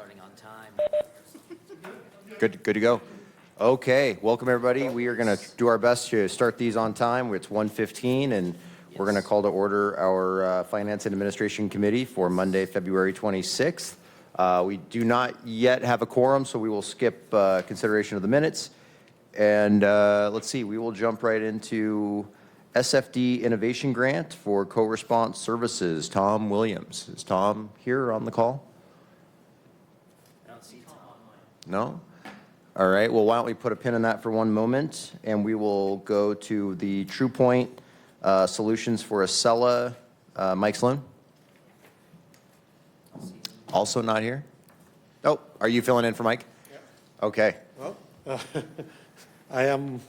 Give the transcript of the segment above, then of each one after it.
starting on time. Good to go. Okay, welcome everybody. We are going to do our best to start these on time. It's 1:15, and we're going to call to order our Finance and Administration Committee for Monday, February 26th. We do not yet have a quorum, so we will skip consideration of the minutes. And let's see, we will jump right into SFD Innovation Grant for Co-Response Services. Tom Williams. Is Tom here on the call? I don't see Tom. No? All right, well, why don't we put a pin in that for one moment, and we will go to the TruePoint Solutions for Acela. Mike Sloan? Also not here? Oh, are you filling in for Mike? Yep. Okay. Well, I am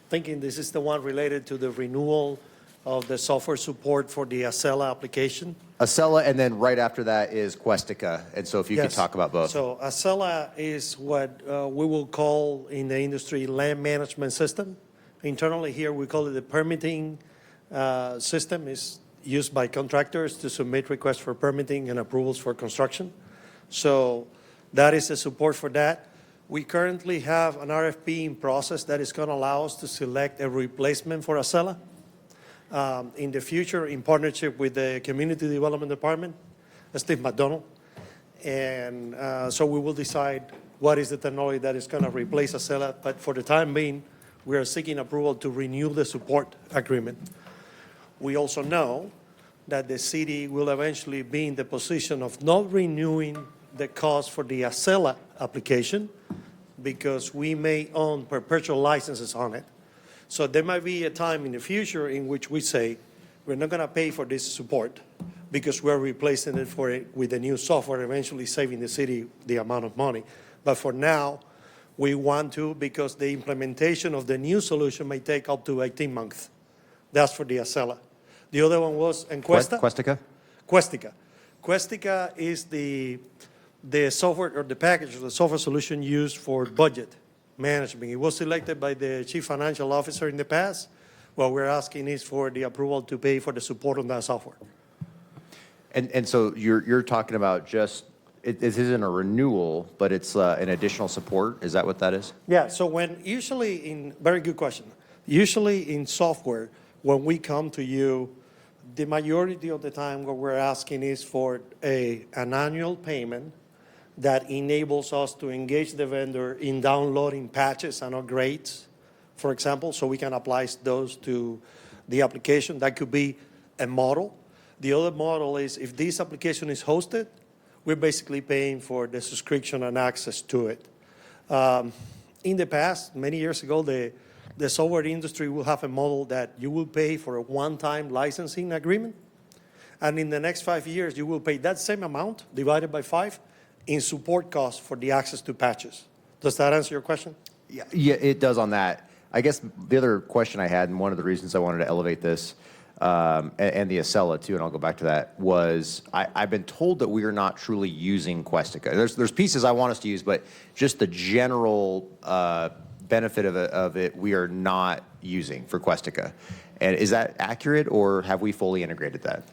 thinking this is the one related to the renewal of the software support for the Acela application. Acela, and then right after that is Questica, and so if you could talk about both. So Acela is what we will call in the industry land management system. Internally here we call it the permitting system. Is used by contractors to submit requests for permitting and approvals for construction. So that is the support for that. We currently have an RFP in process that is going to allow us to select a replacement for Acela. In the future, in partnership with the Community Development Department, Steve McDonald. And so we will decide what is the technology that is going to replace Acela. But for the time being, we are seeking approval to renew the support agreement. We also know that the city will eventually be in the position of not renewing the cost for the Acela application because we may own perpetual licenses on it. So there might be a time in the future in which we say, we're not going to pay for this support because we're replacing it with the new software, eventually saving the city the amount of money. But for now, we want to because the implementation of the new solution may take up to 18 months. That's for the Acela. The other one was Encuesta. Questica? Questica. Questica is the software or the package of the software solution used for budget management. It was selected by the chief financial officer in the past. What we're asking is for the approval to pay for the support on that software. And so you're talking about just, it isn't a renewal, but it's an additional support. Is that what that is? Yeah, so very good question. Usually in software, when we come to you, the majority of the time what we're asking is for an annual payment that enables us to engage the vendor in downloading patches and upgrades, for example, so we can apply those to the application. That could be a model. The other model is if this application is hosted, we're basically paying for the subscription and access to it. In the past, many years ago, the software industry will have a model that you will pay for a one-time licensing agreement, and in the next 5 years, you will pay that same amount divided by 5 in support costs for the access to patches. Does that answer your question? Yeah, it does on that. I guess the other question I had, and one of the reasons I wanted to elevate this, and the Acela too, and I'll go back to that, was I've been told that we are not truly using Questica. There's pieces I want us to use, but just the general benefit of it, we are not using for Questica. And is that accurate, or have we fully integrated that?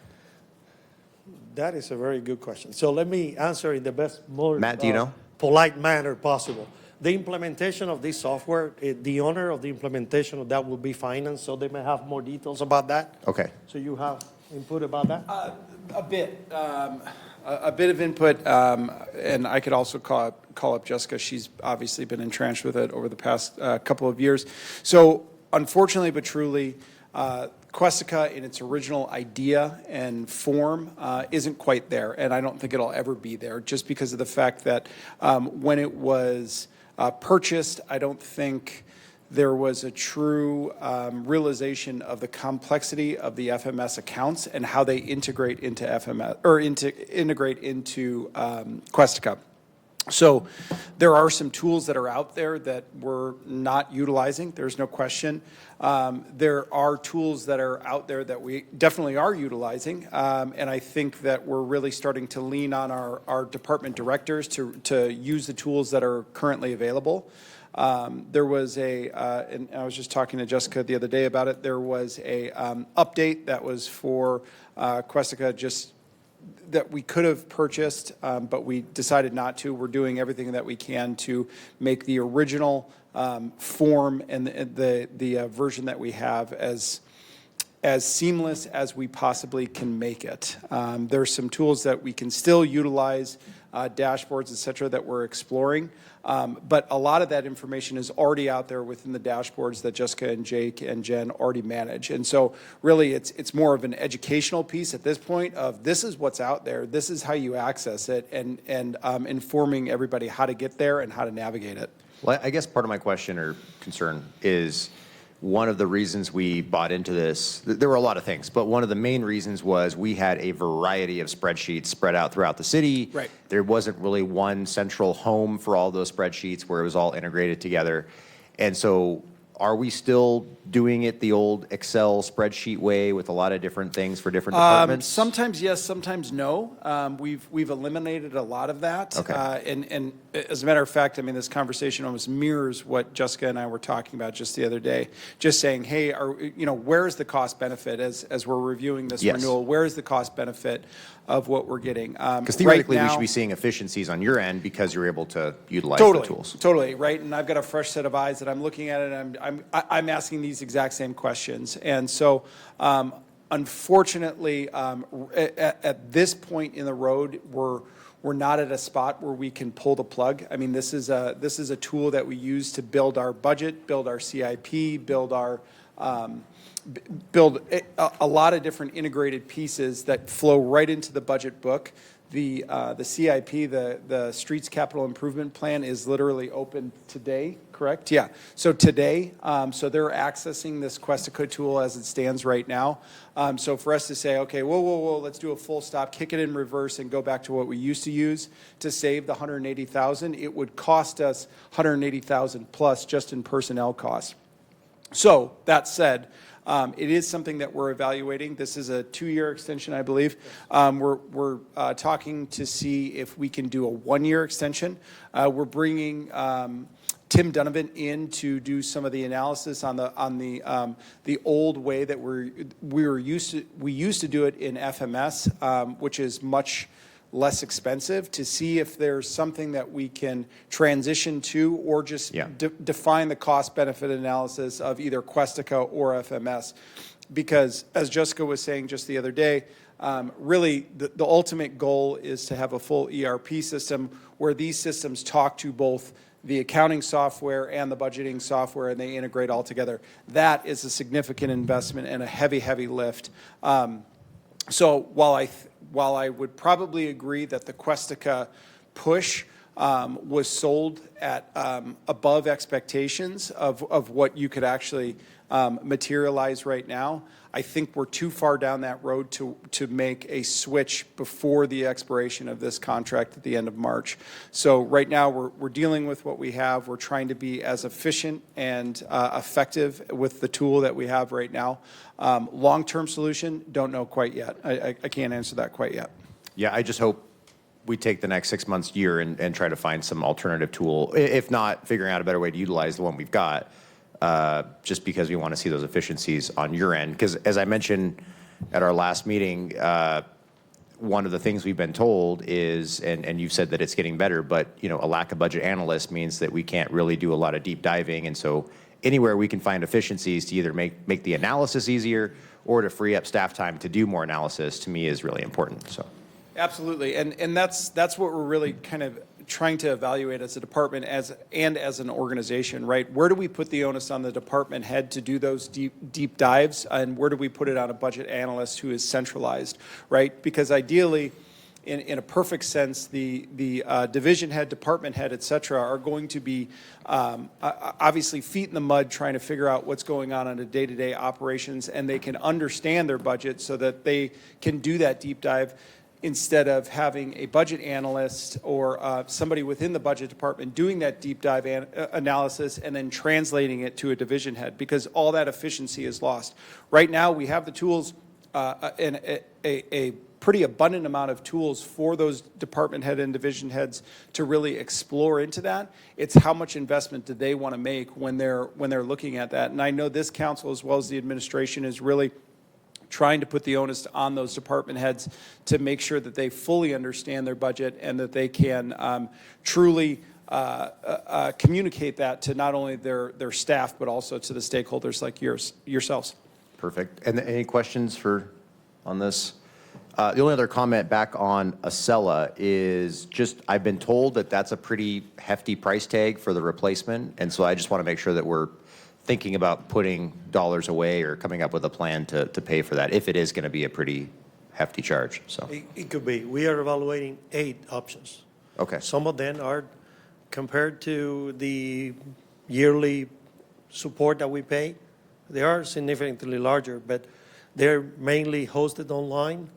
That is a very good question. So let me answer in the best, more Matt, do you know? Polite manner possible. The implementation of this software, the owner of the implementation of that will be finance, so they may have more details about that. Okay. So you have input about that? A bit of input, and I could also call up Jessica. She's obviously been entrenched with it over the past couple of years. So unfortunately but truly, Questica in its original idea and form isn't quite there, and I don't think it'll ever be there just because of the fact that when it was purchased, I don't think there was a true realization of the complexity of the FMS accounts and how they integrate into FMS or integrate into Questica. So there are some tools that are out there that we're not utilizing. There's no question. There are tools that are out there that we definitely are utilizing, and I think that we're really starting to lean on our department directors to use the tools that are currently available. There was and I was just talking to Jessica the other day about it, there was a update that was for Questica just that we could have purchased, but we decided not to. We're doing everything that we can to make the original form and the version that we have as seamless as we possibly can make it. There's some tools that we can still utilize, dashboards, et cetera, that we're exploring. But a lot of that information is already out there within the dashboards that Jessica and Jake and Jen already manage. And so really it's more of an educational piece at this point of this is what's out there, this is how you access it, and informing everybody how to get there and how to navigate it. Well, I guess part of my question or concern is one of the reasons we bought into this, there were a lot of things, but one of the main reasons was we had a variety of spreadsheets spread out throughout the city. Right. There wasn't really one central home for all those spreadsheets where it was all integrated together. And so are we still doing it the old Excel spreadsheet way with a lot of different things for different departments? Sometimes yes, sometimes no. We've eliminated a lot of that. Okay. And as a matter of fact, I mean, this conversation almost mirrors what Jessica and I were talking about just the other day. Just saying, hey, where is the cost benefit as we're reviewing this Yes. renewal? Where is the cost benefit of what we're getting? Because theoretically, right we now, should be seeing efficiencies on your end because you're able to utilize totally, the tools. Totally, right? And I've got a fresh set of eyes that I'm looking at it, and I'm asking these exact same questions. And so, unfortunately, at this point in the road, we're not at a spot where we can pull the plug. I mean, this is a tool that we use to build our budget, build our CIP, build a lot of different integrated pieces that flow right into the budget book. The CIP, the Streets Capital Improvement Plan, is literally open today, correct? Yeah. So today, so they're accessing this Questica tool as it stands right now. So for us to say, okay, whoa, let's do a full stop, kick it in reverse, and go back to what we used to use to save the 180,000, it would cost us 180,000 plus just in personnel costs. So that said, it is something that we're evaluating. This is a 2-year extension, I believe. We're talking to see if we can do a 1-year extension. We're bringing Tim Donovan in to do some of the analysis on the old way that we used to do it in FMS, which is much less expensive, to see if there's something that we can transition to or just define the cost benefit analysis of either Questica or FMS. Because as Jessica was saying just the other day, really the ultimate goal is to have a full ERP system where these systems talk to both the accounting software and the budgeting software, and they integrate all together. That is a significant investment and a heavy lift. So while I would probably agree that the Questica push was sold at above expectations of what you could actually materialize right now, I think we're too far down that road to make a switch before the expiration of this contract at the end of March. So right now we're dealing with what we have. We're trying to be as efficient and effective with the tool that we have right now. Long-term solution, don't know quite yet. I can't answer that quite yet. Yeah, I just hope we take the next 6 months, year, and try to find some alternative tool. If not, figuring out a better way to utilize the one we've got, just because we want to see those efficiencies on your end. Because as I mentioned at our last meeting, one of the things we've been told is, and you've said that it's getting better, but a lack of budget analysts means that we can't really do a lot of deep diving. And so anywhere we can find efficiencies to either make the analysis easier or to free up staff time to do more analysis, to me is really important. So. Absolutely, and that's what we're really kind of trying to evaluate as a department and as an organization, right? Where do we put the onus on the department head to do those deep dives, and where do we put it on a budget analyst who is centralized, right? Because ideally, in a perfect sense, the division head, department head, et cetera, are going to be obviously feet in the mud trying to figure out what's going on a day-to-day operations, and they can understand their budget so that they can do that deep dive, instead of having a budget analyst or somebody within the budget department doing that deep dive analysis and then translating it to a division head, because all that efficiency is lost. Right now, we have the tools and a pretty abundant amount of tools for those department head and division heads to really explore into that. It's how much investment do they want to make when they're looking at that. And I know this council, as well as the administration, is really trying to put the onus on those department heads to make sure that they fully understand their budget and that they can truly communicate that to not only their staff, but also to the stakeholders like yourselves. Perfect. And any questions on this? The only other comment back on Acela is just, I've been told that that's a pretty hefty price tag for the replacement. And so I just want to make sure that we're thinking about putting dollars away or coming up with a plan to pay for that, if it is going to be a pretty hefty charge, so. It could be. We are evaluating 8 options. Okay, Some of them are compared to the yearly support that we pay. They are significantly larger, but they're mainly hosted online.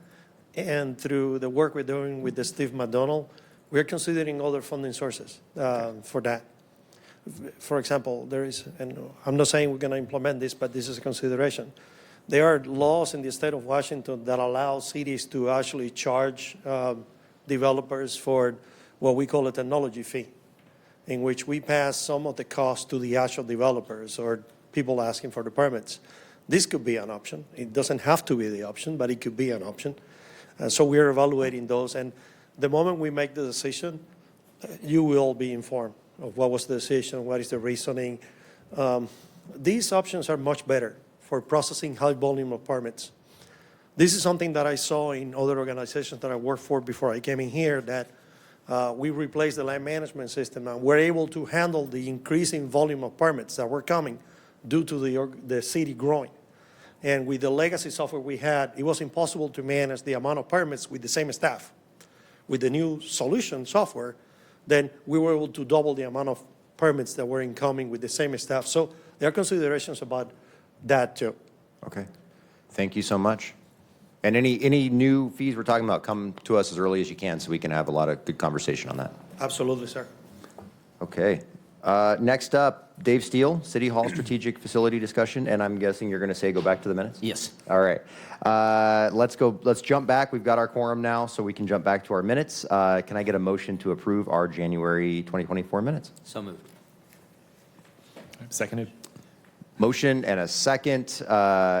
And through the work we're doing with the Steve McDonald, we're considering other funding sources for that. For example, there is, and I'm not saying we're going to implement this, but this is a consideration. There are laws in the state of Washington that allow cities to actually charge developers for what we call a technology fee, in which we pass some of the cost to the actual developers or people asking for the permits. This could be an option. It doesn't have to be the option, but it could be an option. So we're evaluating those. And the moment we make the decision, you will be informed of what was the decision, what is the reasoning. These options are much better for processing high volume of permits. This is something that I saw in other organizations that I worked for before I came in here, that we replaced the land management system and we're able to handle the increasing volume of permits that were coming due to the city growing. And with the legacy software we had, it was impossible to manage the amount of permits with the same staff. With the new solution software, then we were able to double the amount of permits that were incoming with the same staff. So there are considerations about that too. okay. Thank you so much. And any new fees we're talking about, come to us as early as you can so we can have a lot of good conversation on that. Absolutely, sir. Okay. Next up, Dave Steele, City Hall Strategic Facility Discussion, and I'm guessing you're going to say go back to the minutes? Yes. All right. Let's jump back. We've got our quorum now, so we can jump back to our minutes. Can I get a motion to approve our January 2024 minutes? So moved. Seconded. Motion and a second.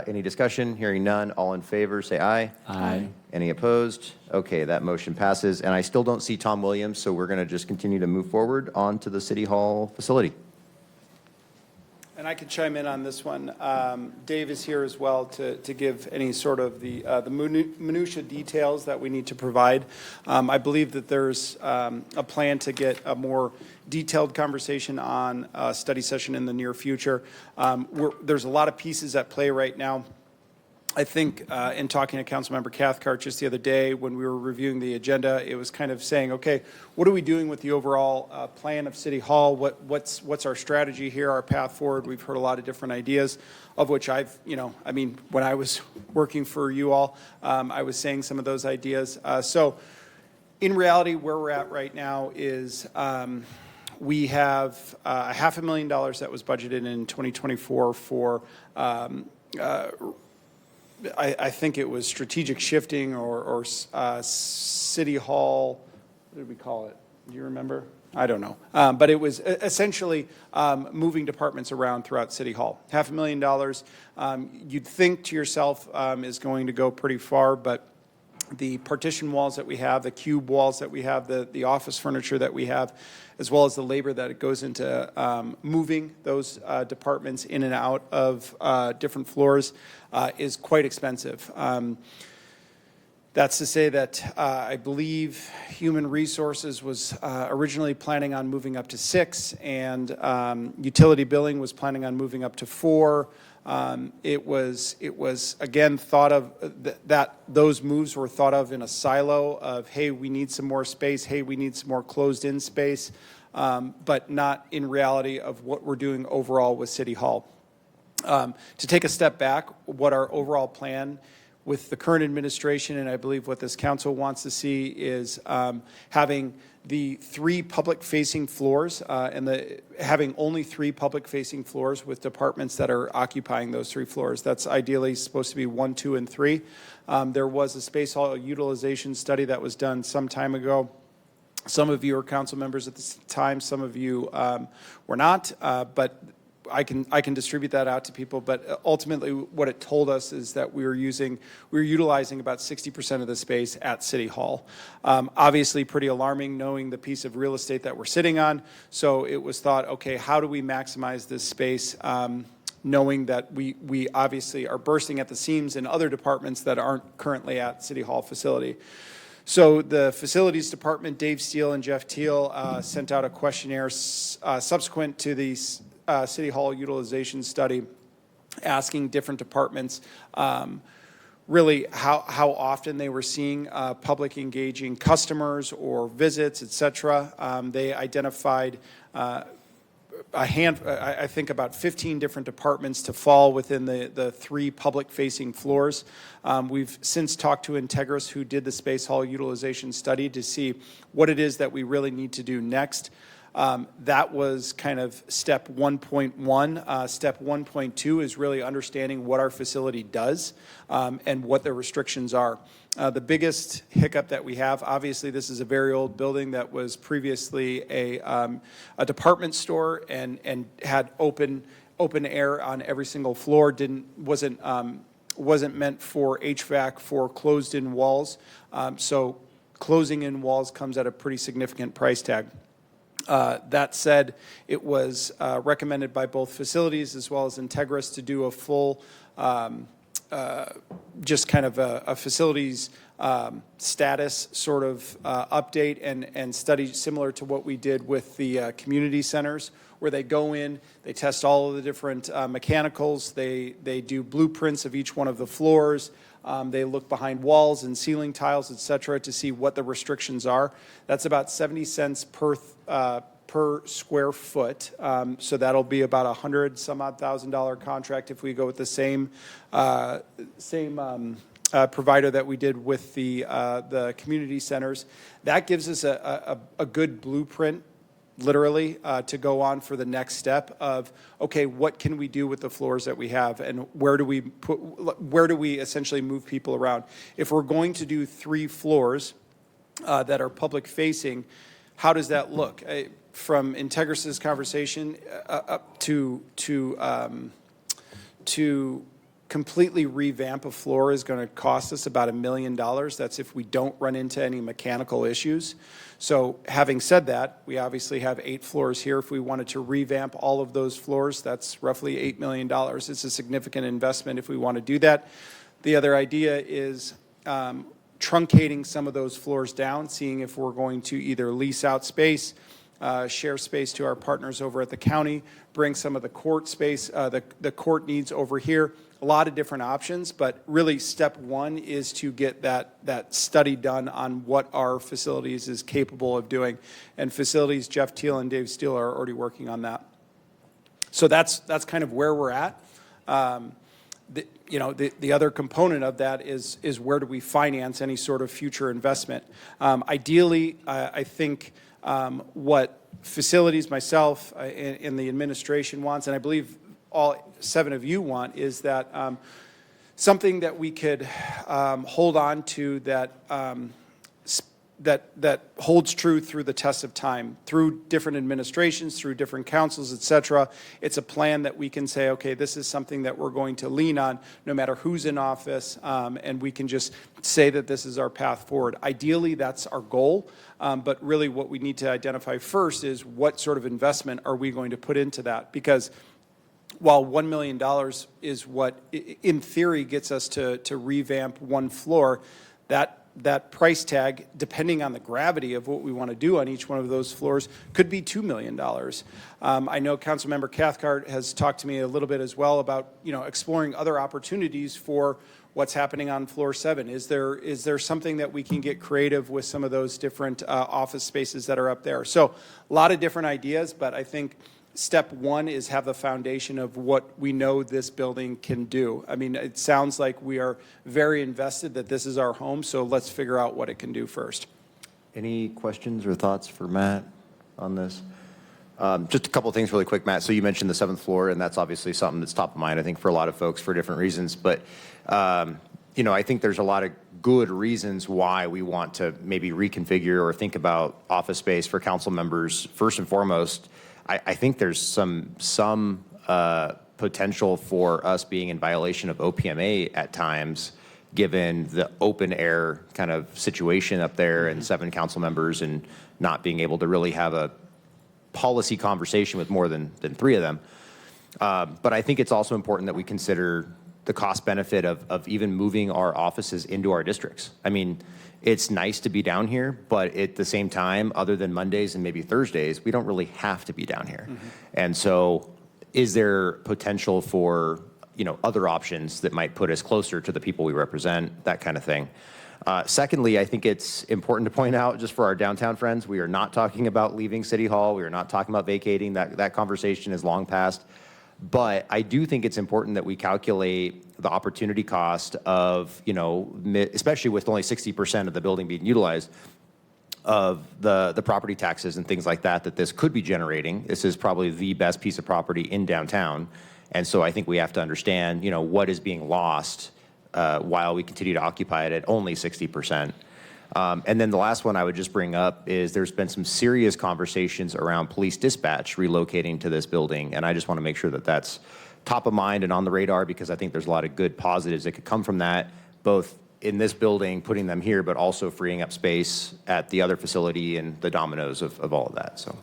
Any discussion? Hearing none. All in favor, say aye. Aye. Any opposed? Okay, that motion passes. And I still don't see Tom Williams, so we're going to just continue to move forward on to the City Hall facility. And I could chime in on this one. Dave is here as well to give any sort of the minutia details that we need to provide. I believe that there's a plan to get a more detailed conversation on a study session in the near future. There's a lot of pieces at play right now. I think in talking to Councilmember Cathcart just the other day when we were reviewing the agenda, it was kind of saying, okay, what are we doing with the overall plan of City Hall? What's our strategy here, our path forward? We've heard a lot of different ideas, of which when I was working for you all, I was saying some of those ideas. So in reality, where we're at right now is we have $500,000 that was budgeted in 2024 for I think it was strategic shifting or City Hall, what did we call it? Do you remember? I don't know. But it was essentially moving departments around throughout City Hall. $500,000, you'd think to yourself is going to go pretty far, but the partition walls that we have, the cube walls that we have, the office furniture that we have, as well as the labor that it goes into moving those departments in and out of different floors is quite expensive. That's to say that I believe Human Resources was originally planning on moving up to 6, and Utility Billing was planning on moving up to 4. It was again thought of that those moves were thought of in a silo of, hey, we need some more space, hey, we need some more closed-in space, but not in reality of what we're doing overall with City Hall. To take a step back, what our overall plan with the current administration, and I believe what this council wants to see, is having the 3 public-facing floors and having only 3 public-facing floors with departments that are occupying those 3 floors. That's ideally supposed to be 1, 2, and 3. There was a space hall utilization study that was done some time ago. Some of you are council members at this time. Some of you were not. But I can distribute that out to people, but ultimately what it told us is that we were utilizing about 60% of the space at City Hall. Obviously pretty alarming knowing the piece of real estate that we're sitting on. So it was thought, okay, how do we maximize this space? Knowing that we obviously are bursting at the seams in other departments that aren't currently at City Hall facility. So the facilities department, Dave Steele and Jeff Teal, sent out a questionnaire subsequent to the City Hall utilization study, asking different departments really how often they were seeing public engaging customers or visits, et cetera. They identified I think about 15 different departments to fall within the 3 public-facing floors. We've since talked to Integris, who did the Space Hall utilization study, to see what it is that we really need to do next. That was kind of step 1.1. Step 1.2 is really understanding what our facility does and what the restrictions are. The biggest hiccup that we have, obviously this is a very old building that was previously a department store and had open air on every single floor. Wasn't meant for HVAC for closed-in walls. So closing in walls comes at a pretty significant price tag. That said, it was recommended by both facilities as well as Integris to do a full just kind of a facilities status sort of update and study similar to what we did with the community centers, where they go in, they test all of the different mechanicals, they do blueprints of each one of the floors, they look behind walls and ceiling tiles, et cetera, to see what the restrictions are. That's about 70 cents per square foot. So that'll be about $100,000 contract if we go with the same provider that we did with the community centers. That gives us a good blueprint, literally, to go on for the next step of, okay, what can we do with the floors that we have, and where do we essentially move people around? If we're going to do 3 floors that are public facing, how does that look? From Integris's conversation, up to completely revamp a floor is going to cost us about $1 million. That's if we don't run into any mechanical issues. So having said that, we obviously have 8 floors here. If we wanted to revamp all of those floors, that's roughly $8 million. It's a significant investment if we want to do that. The other idea is truncating some of those floors down, seeing if we're going to either lease out space, share space to our partners over at the county, bring some of the court space, the court needs over here. A lot of different options, but really step 1 is to get that study done on what our facilities is capable of doing. And facilities, Jeff Teal and Dave Steele are already working on that. So that's kind of where we're at. The other component of that is where do we finance any sort of future investment? Ideally, I think what facilities, myself, and the administration wants, and I believe all 7 of you want, is that something that we could hold on to that holds true through the test of time, through different administrations, through different councils, et cetera. It's a plan that we can say, okay, this is something that we're going to lean on no matter who's in office, and we can just say that this is our path forward. Ideally, that's our goal, but really what we need to identify first is what sort of investment are we going to put into that, because while $1 million is what, in theory, gets us to revamp 1 floor, that price tag, depending on the gravity of what we want to do on each one of those floors, could be $2 million. I know Councilmember Cathcart has talked to me a little bit as well about exploring other opportunities for what's happening on floor 7. Is there something that we can get creative with some of those different office spaces that are up there? So a lot of different ideas, but I think step 1 is have the foundation of what we know this building can do. I mean, it sounds like we are very invested that this is our home, so let's figure out what it can do first. Any questions or thoughts for Matt on this? Just a couple of things really quick, Matt. So you mentioned the 7th floor, and that's obviously something that's top of mind, I think, for a lot of folks for different reasons. But, I think there's a lot of good reasons why we want to maybe reconfigure or think about office space for council members. First and foremost, I think there's some potential for us being in violation of OPMA at times, given the open air kind of situation up there and 7 council members and not being able to really have a policy conversation with more than 3 of them. But I think it's also important that we consider the cost benefit of even moving our offices into our districts. I mean, it's nice to be down here, but at the same time, other than Mondays and maybe Thursdays, we don't really have to be down here. And so is there potential for, other options that might put us closer to the people we represent, that kind of thing? Secondly, I think it's important to point out, just for our downtown friends, we are not talking about leaving City Hall. We are not talking about vacating. That conversation is long past. But I do think it's important that we calculate the opportunity cost of, especially with only 60% of the building being utilized, of the property taxes and things like that this could be generating. This is probably the best piece of property in downtown. And so I think we have to understand, what is being lost while we continue to occupy it at only 60%. And then the last one I would just bring up is there's been some serious conversations around police dispatch relocating to this building. And I just want to make sure that that's top of mind and on the radar, because I think there's a lot of good positives that could come from that, both in this building, putting them here, but also freeing up space at the other facility and the dominoes of all of that. So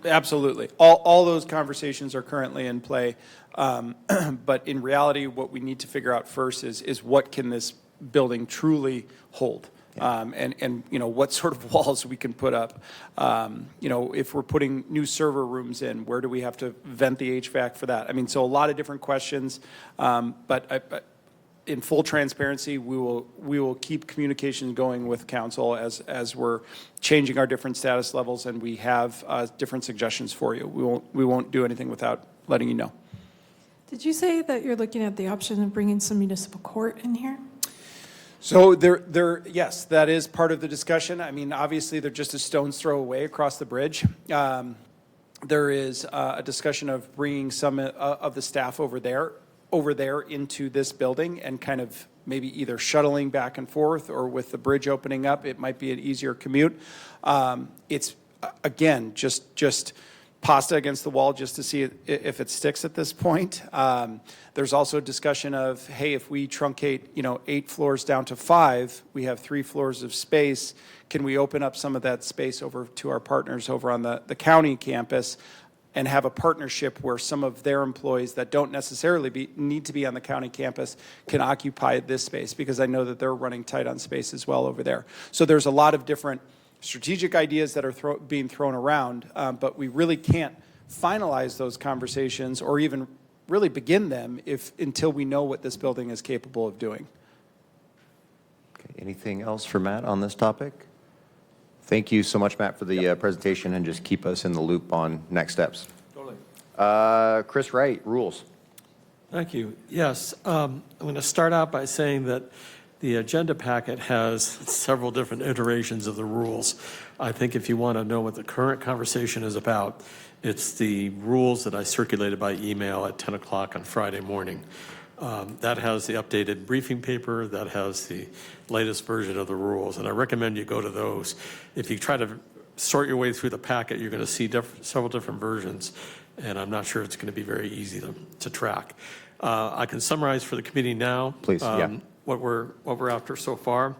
Absolutely. All those conversations are currently in play. But in reality, what we need to figure out first is what can this building truly hold? And what sort of walls we can put up. If we're putting new server rooms in, where do we have to vent the HVAC for that? I mean, so a lot of different questions. But in full transparency, we will keep communication going with council as we're changing our different status levels, and we have different suggestions for you. We won't do anything without letting you know. Did you say that you're looking at the option of bringing some municipal court in here? So yes, that is part of the discussion. I mean, obviously, they're just a stone's throw away across the bridge. There is a discussion of bringing some of the staff over there into this building and kind of maybe either shuttling back and forth, or with the bridge opening up, it might be an easier commute. It's, again, just pasta against the wall just to see if it sticks at this point. There's also a discussion of, hey, if we truncate, 8 floors down to 5, we have 3 floors of space. Can we open up some of that space over to our partners over on the county campus and have a partnership where some of their employees that don't necessarily need to be on the county campus can occupy this space? Because I know that they're running tight on space as well over there. So there's a lot of different strategic ideas that are being thrown around, but we really can't finalize those conversations or even really begin them until we know what this building is capable of doing. Okay, anything else for Matt on this topic? Thank you so much, Matt, for the presentation, and just keep us in the loop on next steps. Totally. Chris Wright, rules. Thank you. Yes, I'm going to start out by saying that the agenda packet has several different iterations of the rules. I think if you want to know what the current conversation is about, it's the rules that I circulated by email at 10 o'clock on Friday morning. That has the updated briefing paper, that has the latest version of the rules, and I recommend you go to those. If you try to sort your way through the packet, you're going to see several different versions, and I'm not sure it's going to be very easy to track. I can summarize for the committee now. Please, yeah. What we're after so far.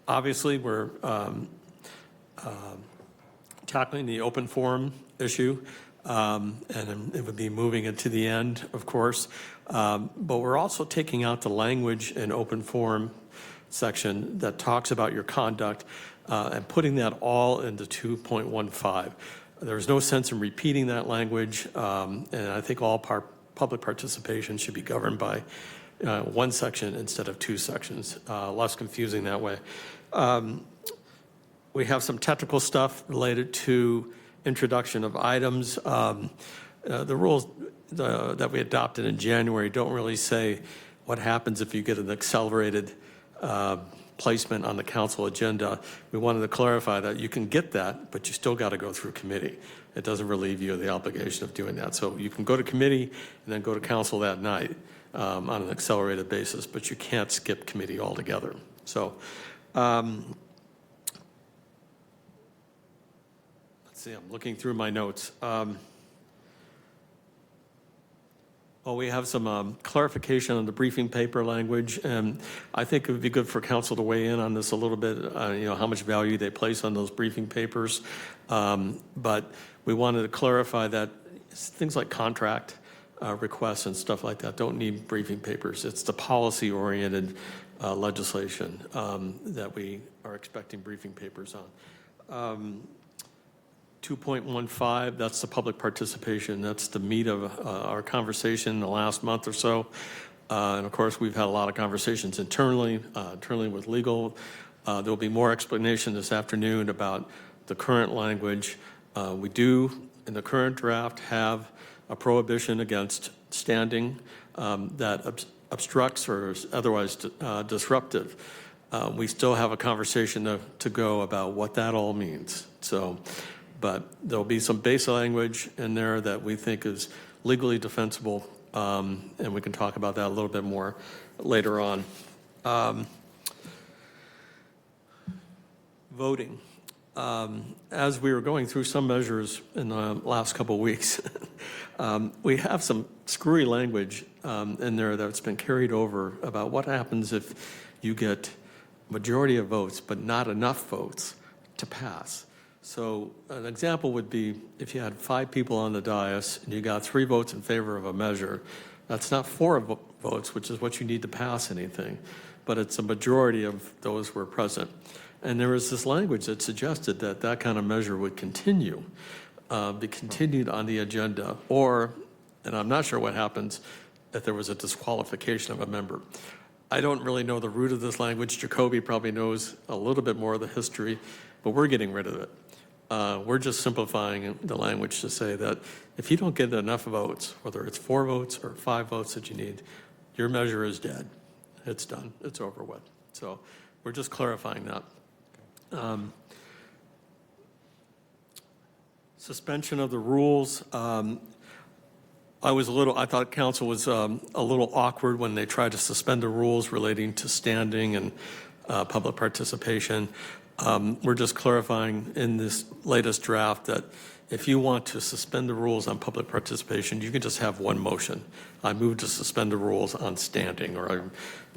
Obviously, we're tackling the open forum issue, and it would be moving it to the end, of course. But we're also taking out the language in open forum section that talks about your conduct and putting that all into 2.15. There's no sense in repeating that language, and I think all public participation should be governed by one section instead of 2 sections, less confusing that way. We have some technical stuff related to introduction of items. The rules that we adopted in January don't really say what happens if you get an accelerated placement on the council agenda. We wanted to clarify that you can get that, but you still got to go through committee. It doesn't relieve you of the obligation of doing that. So you can go to committee and then go to council that night on an accelerated basis, but you can't skip committee altogether. So let's see, I'm looking through my notes. Well, we have some clarification on the briefing paper language, and I think it would be good for council to weigh in on this a little bit, how much value they place on those briefing papers. But we wanted to clarify that things like contract requests and stuff like that don't need briefing papers. It's the policy-oriented legislation that we are expecting briefing papers on. 2.15, that's the public participation. That's the meat of our conversation in the last month or so. And of course, we've had a lot of conversations internally with legal. There'll be more explanation this afternoon about the current language. We do, in the current draft, have a prohibition against standing that obstructs or is otherwise disruptive. We still have a conversation to go about what that all means. But there'll be some base language in there that we think is legally defensible, and we can talk about that a little bit more later on. Voting. As we were going through some measures in the last couple of weeks, we have some screwy language in there that's been carried over about what happens if you get majority of votes but not enough votes to pass. So an example would be if you had 5 people on the dais and you got 3 votes in favor of a measure, that's not 4 votes, which is what you need to pass anything, but it's a majority of those who are present. And there was this language that suggested that that kind of measure would continue, be continued on the agenda, or, and I'm not sure what happens if there was a disqualification of a member. I don't really know the root of this language. Jacoby probably knows a little bit more of the history, but we're getting rid of it. We're just simplifying the language to say that if you don't get enough votes, whether it's 4 votes or 5 votes that you need, your measure is dead. It's done. It's over with. So we're just clarifying that. Suspension of the rules. I thought council was a little awkward when they tried to suspend the rules relating to standing and public participation. We're just clarifying in this latest draft that if you want to suspend the rules on public participation, you can just have one motion. I move to suspend the rules on standing, or I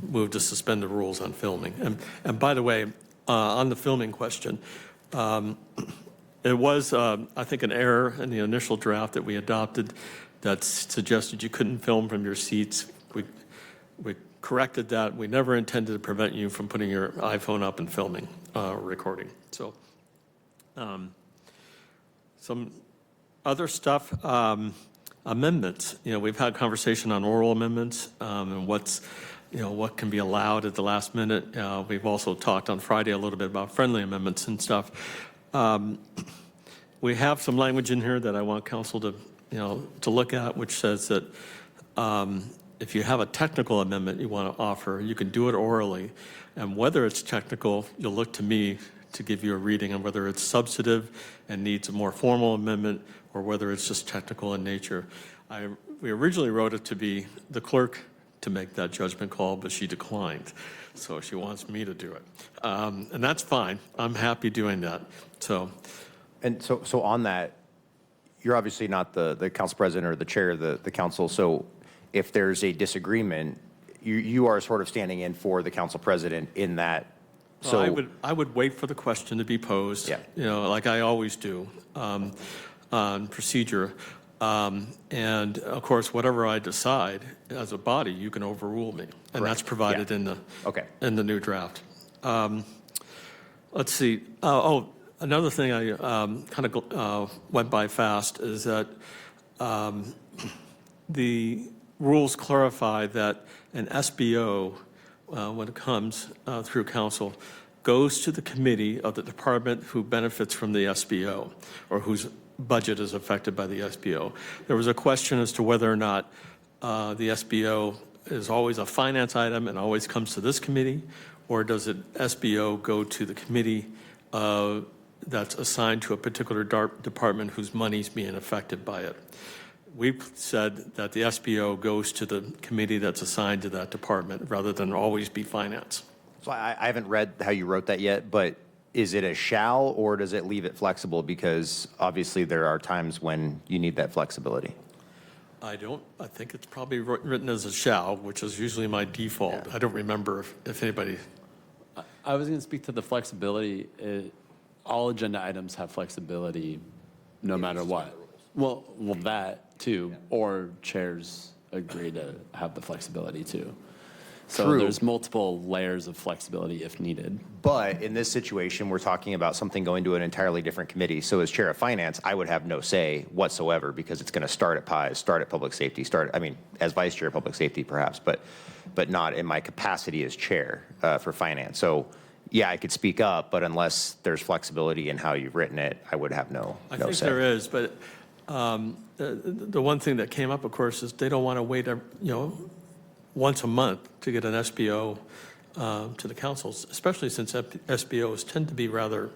move to suspend the rules on filming. And by the way, on the filming question, it was, I think, an error in the initial draft that we adopted that suggested you couldn't film from your seats. We corrected that. We never intended to prevent you from putting your iPhone up and filming, recording. So some other stuff, amendments. We've had conversation on oral amendments and what can be allowed at the last minute. We've also talked on Friday a little bit about friendly amendments and stuff. We have some language in here that I want council to look at, which says that if you have a technical amendment you want to offer, you can do it orally. And whether it's technical, you'll look to me to give you a reading on whether it's substantive and needs a more formal amendment or whether it's just technical in nature. We originally wrote it to be the clerk to make that judgment call, but she declined. So she wants me to do it. And that's fine. I'm happy doing that. So on that, you're obviously not the council president or the chair of the council. So if there's a disagreement, you are sort of standing in for the council president in that. So I would wait for the question to be posed, like I always do on procedure. And of course, whatever I decide as a body, you can overrule me. And that's provided in the new draft. Let's see. Another thing I kind of went by fast is that the rules clarify that an SBO, when it comes through council, goes to the committee of the department who benefits from the SBO or whose budget is affected by the SBO. There was a question as to whether or not the SBO is always a finance item and always comes to this committee, or does the SBO go to the committee that's assigned to a particular department whose money's being affected by it. We've said that the SBO goes to the committee that's assigned to that department rather than always be finance. So I haven't read how you wrote that yet, but is it a shall or does it leave it flexible? Because obviously there are times when you need that flexibility. I don't, I think it's probably written as a shall, which is usually my default. I don't remember if anybody, I was going to speak to the flexibility. All agenda items have flexibility no matter what. Well, that too, or chairs agree to have the flexibility too. So True. there's multiple layers of flexibility if needed. But in this situation, we're talking about something going to an entirely different committee. So as chair of finance, I would have no say whatsoever because it's going to start at PIES, start at public safety, as vice chair of public safety perhaps, but not in my capacity as chair for finance. So yeah, I could speak up, but unless there's flexibility in how you've written it, I would have no I say. think there is, but the one thing that came up, of course, is they don't want to wait, once a month to get an SBO to the councils, especially since SBOs tend to be rather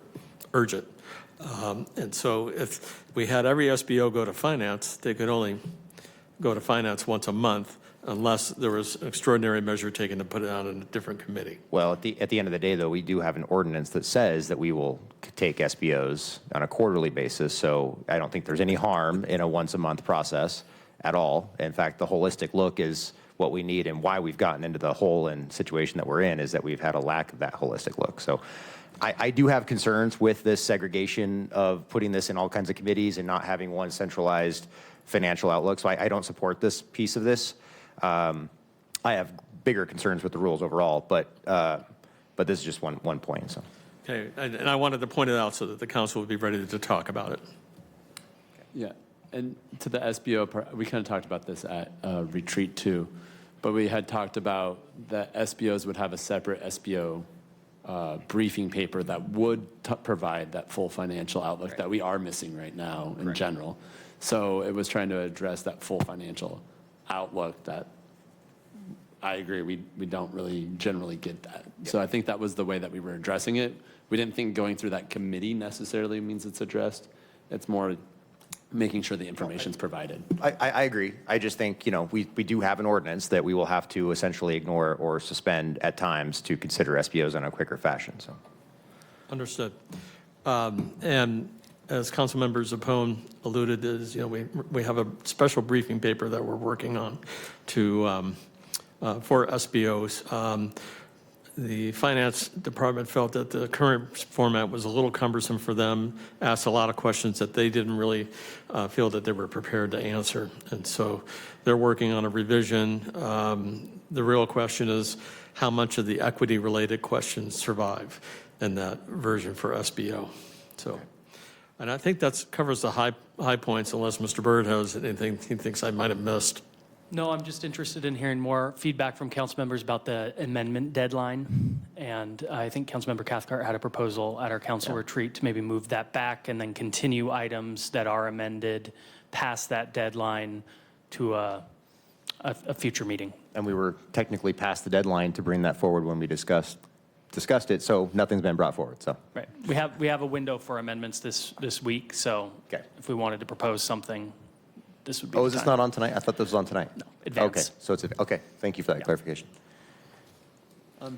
urgent. And so if we had every SBO go to finance, they could only go to finance once a month unless there was an extraordinary measure taken to put it on in a different committee. Well, at the end of the day, though, we do have an ordinance that says that we will take SBOs on a quarterly basis. So I don't think there's any harm in a once-a-month process at all. In fact, the holistic look is what we need, and why we've gotten into the hole and situation that we're in is that we've had a lack of that holistic look. So I do have concerns with this segregation of putting this in all kinds of committees and not having one centralized financial outlook. So I don't support this piece of this. I have bigger concerns with the rules overall, but this is just one point. So. Okay, and I wanted to point it out so that the council would be ready to talk about it. Yeah, and to the SBO part, we kind of talked about this at retreat too, but we had talked about that SBOs would have a separate SBO briefing paper that would provide that full financial outlook that we are missing right now in general. So it was trying to address that full financial outlook that I agree, we don't really generally get that. So I think that was the way that we were addressing it. We didn't think going through that committee necessarily means it's addressed. It's more making sure the information's provided. I agree. I just think, we do have an ordinance that we will have to essentially ignore or suspend at times to consider SBOs in a quicker fashion. So. Understood. And as Councilmember Zepone alluded, is we have a special briefing paper that we're working on to for SBOs. The finance department felt that the current format was a little cumbersome for them, asked a lot of questions that they didn't really feel that they were prepared to answer. And so they're working on a revision. The real question is how much of the equity-related questions survive in that version for SBO. So, and I think that covers the high points, unless Mr. Byrd has anything he thinks I might have missed. No, I'm just interested in hearing more feedback from council members about the amendment deadline. And I think Councilmember Cathcart had a proposal at our council retreat to maybe move that back and then continue items that are amended past that deadline to a future meeting. And we were technically past the deadline to bring that forward when we discussed it, so nothing's been brought forward, so. Right. We have a window for amendments this week, so Okay. if we wanted to propose something, this would be Oh, the is this time. not on tonight? I thought this was on tonight. No, advance. Okay, so it's, okay, thank you for that clarification. To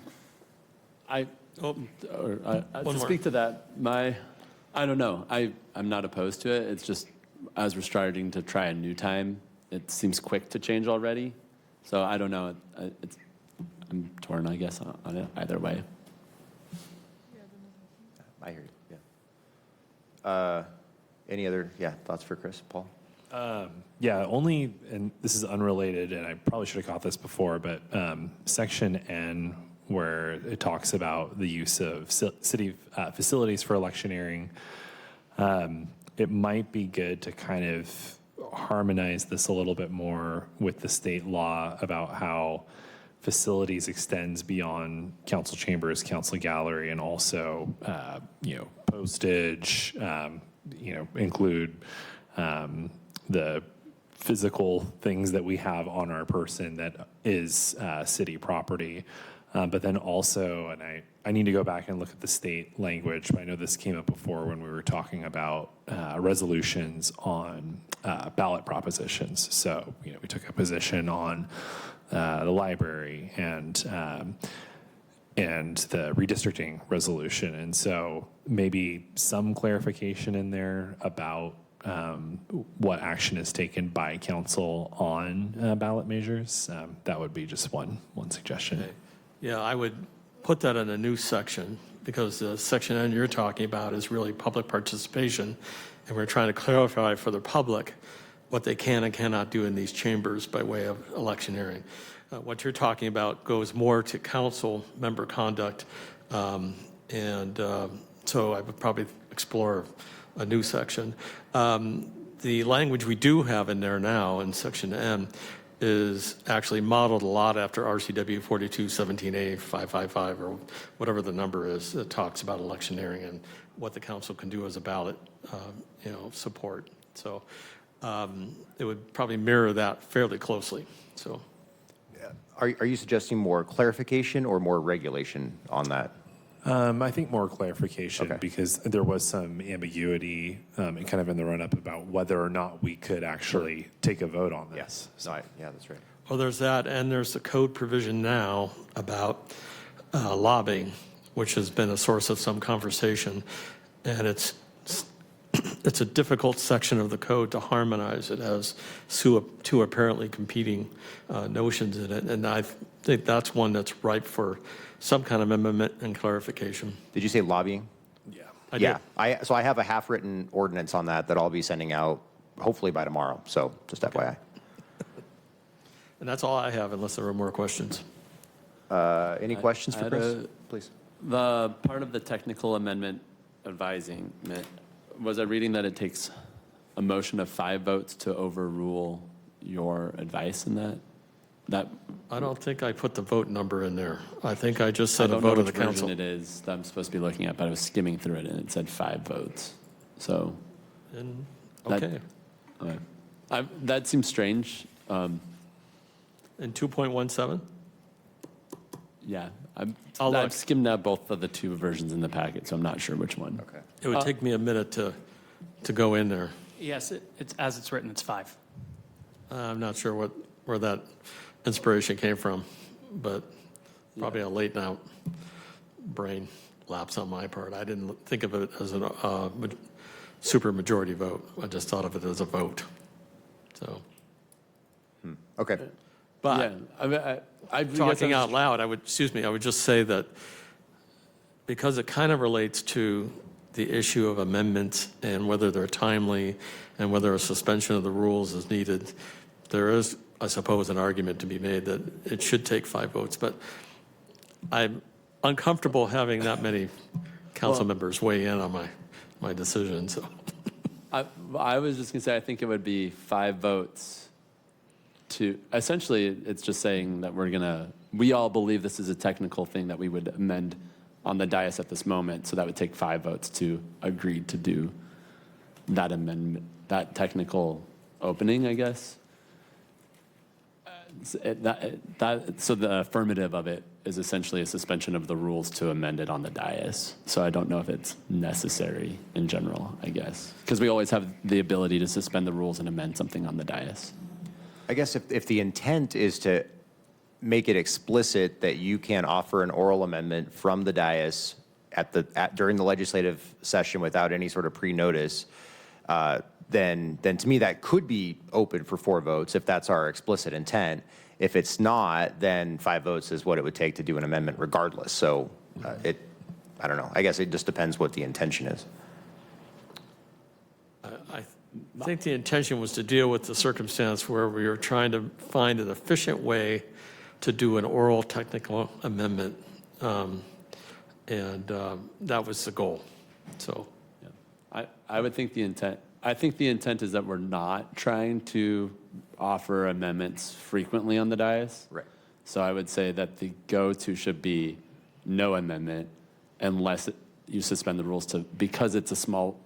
more. speak to that, I don't know. I'm not opposed to it. It's just as we're starting to try a new time, it seems quick to change already. So I don't know. I'm torn, I guess, on it either way. I hear you, yeah. Any other, thoughts for Chris, Paul? Yeah, only, and this is unrelated, and I probably should have caught this before, but section N, where it talks about the use of city facilities for electioneering, it might be good to kind of harmonize this a little bit more with the state law about how facilities extends beyond council chambers, council gallery, and also, postage, include the physical things that we have on our person that is city property. But then also, and I need to go back and look at the state language, but I know this came up before when we were talking about resolutions on ballot propositions. So, we took a position on the library and the redistricting resolution. And so maybe some clarification in there about what action is taken by council on ballot measures. That would be just one suggestion. Yeah, I would put that in a new section, because the section N you're talking about is really public participation, and we're trying to clarify for the public what they can and cannot do in these chambers by way of electioneering. What you're talking about goes more to council member conduct, so I would probably explore a new section. The language we do have in there now in section N is actually modeled a lot after RCW 4217A 555, or whatever the number is, that talks about electioneering and what the council can do as a ballot, support. So it would probably mirror that fairly closely. So Are you suggesting more clarification or more regulation on that? I think more clarification, Okay. because there was some ambiguity kind of in the run-up about whether or not we could actually take a vote on this. No, yeah, that's right. well, there's that, and there's the code provision now about lobbying, which has been a source of some conversation, and it's a difficult section of the code to harmonize. It has two apparently competing notions in it, and I think that's one that's ripe for some kind of amendment and clarification. Did you say lobbying? Yeah. I Yeah, did. so I have a half-written ordinance on that I'll be sending out hopefully by tomorrow, so just FYI. And that's all I have, unless there are more questions. Any questions I for had Chris? Please. The part of the technical amendment advising, was I reading that it takes a motion of 5 votes to overrule your advice in that? I don't think I put the vote number in there. I think I just I said a don't know vote of which the council. version it is that I'm supposed to be looking at, but I was skimming through it and it said 5 votes. So, And- That- Okay. that seems strange. And 2.17? Yeah, I'll look. I've skimmed out both of the 2 versions in the packet, so I'm not sure which one. Okay. It would take me a minute to go in there. Yes, it's, as it's written, it's 5. I'm not sure where that inspiration came from, but probably a late now brain lapse on my part. I didn't think of it as a super majority vote. I just thought of it as a vote. So, Okay. but Yeah, I mean, I guess talking I was- out loud, I would just say that because it kind of relates to the issue of amendments and whether they're timely and whether a suspension of the rules is needed, there is, I suppose, an argument to be made that it should take 5 votes. But I'm uncomfortable having that many council members weigh in on my decision, so. I was just going to say, I think it would be 5 votes to, essentially, it's just saying that we all believe this is a technical thing that we would amend on the dais at this moment, so that would take 5 votes to agree to do that amendment, that technical opening, I guess. So the affirmative of it is essentially a suspension of the rules to amend it on the dais. So I don't know if it's necessary in general, I guess, because we always have the ability to suspend the rules and amend something on the dais. I guess if the intent is to make it explicit that you can offer an oral amendment from the dais during the legislative session without any sort of pre-notice, then to me that could be open for 4 votes if that's our explicit intent. If it's not, then 5 votes is what it would take to do an amendment regardless. So I don't know. I guess it just depends what the intention is. I think the intention was to deal with the circumstance where we were trying to find an efficient way to do an oral technical amendment, and that was the goal. So, Yeah. I would think the intent, I think the intent is that we're not trying to offer amendments frequently on the dais. Right. So I would say that the go-to should be no amendment unless you suspend the rules because it's a small,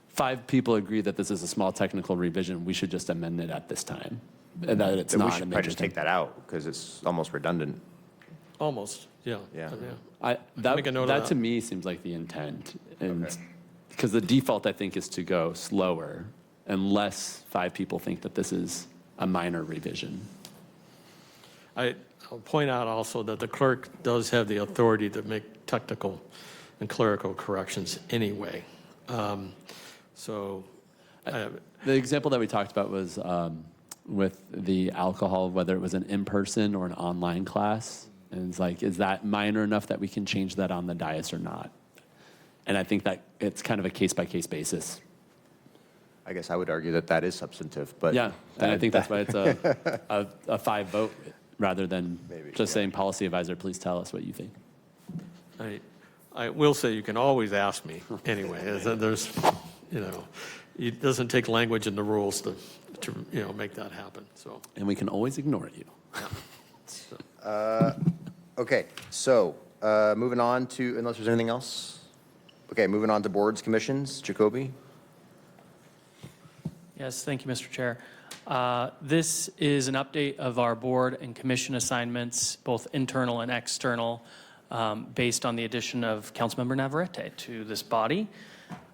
5 people agree that this is a small technical revision, we should just amend it at this time. And that it's Then we not a should probably major just thing. take that out because it's almost redundant. almost, yeah. Yeah. Make a note of That that. to me seems like the intent. And Okay. because the default, I think, is to go slower unless 5 people think that this is a minor revision. I'll point out also that the clerk does have the authority to make technical and clerical corrections anyway. So The example that we talked about was with the alcohol, whether it was an in-person or an online class. And it's like, is that minor enough that we can change that on the dais or not? And I think that it's kind of a case-by-case basis. I guess I would argue that that is substantive, but. Yeah, and I think that's why it's a 5 vote rather than just saying, policy advisor, please tell us what you think. I will say you can always ask me anyway. There's, it doesn't take language in the rules to make that happen, so. And we can always ignore you. Okay, so moving on to, unless there's anything else? Okay, moving on to boards, commissions. Jacoby? Yes, thank you, Mr. Chair. This is an update of our board and commission assignments, both internal and external, based on the addition of Councilmember Navarrete to this body.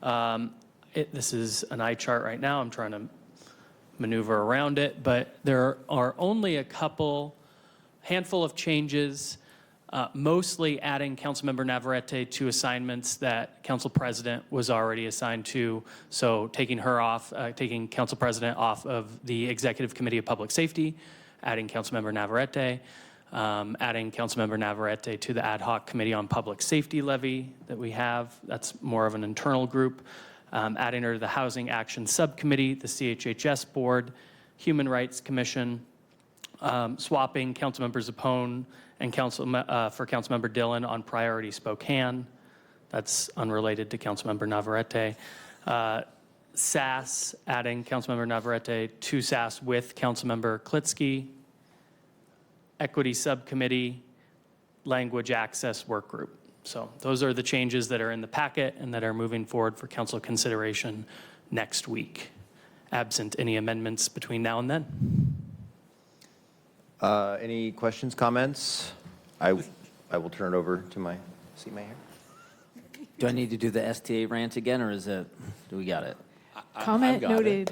This is an eye chart right now. I'm trying to maneuver around it, but there are only a handful of changes, mostly adding Councilmember Navarrete to assignments that Council President was already assigned to. So taking her off, taking Council President off of the Executive Committee of Public Safety, adding Councilmember Navarrete, adding Councilmember Navarrete to the Ad Hoc Committee on Public Safety Levy that we have. That's more of an internal group. Adding her to the Housing Action Subcommittee, the CHHS Board, Human Rights Commission, swapping Councilmember Zepone and for Councilmember Dillon on Priority Spokane. That's unrelated to Councilmember Navarrete. SAS, adding Councilmember Navarrete to SAS with Councilmember Klitsky. Equity Subcommittee, Language Access Work Group. So those are the changes that are in the packet and that are moving forward for council consideration next week, absent any amendments between now and then. Any questions, comments? I will turn it over to my here. Do I need to do the STA rant again, or do we got it? Comment noted.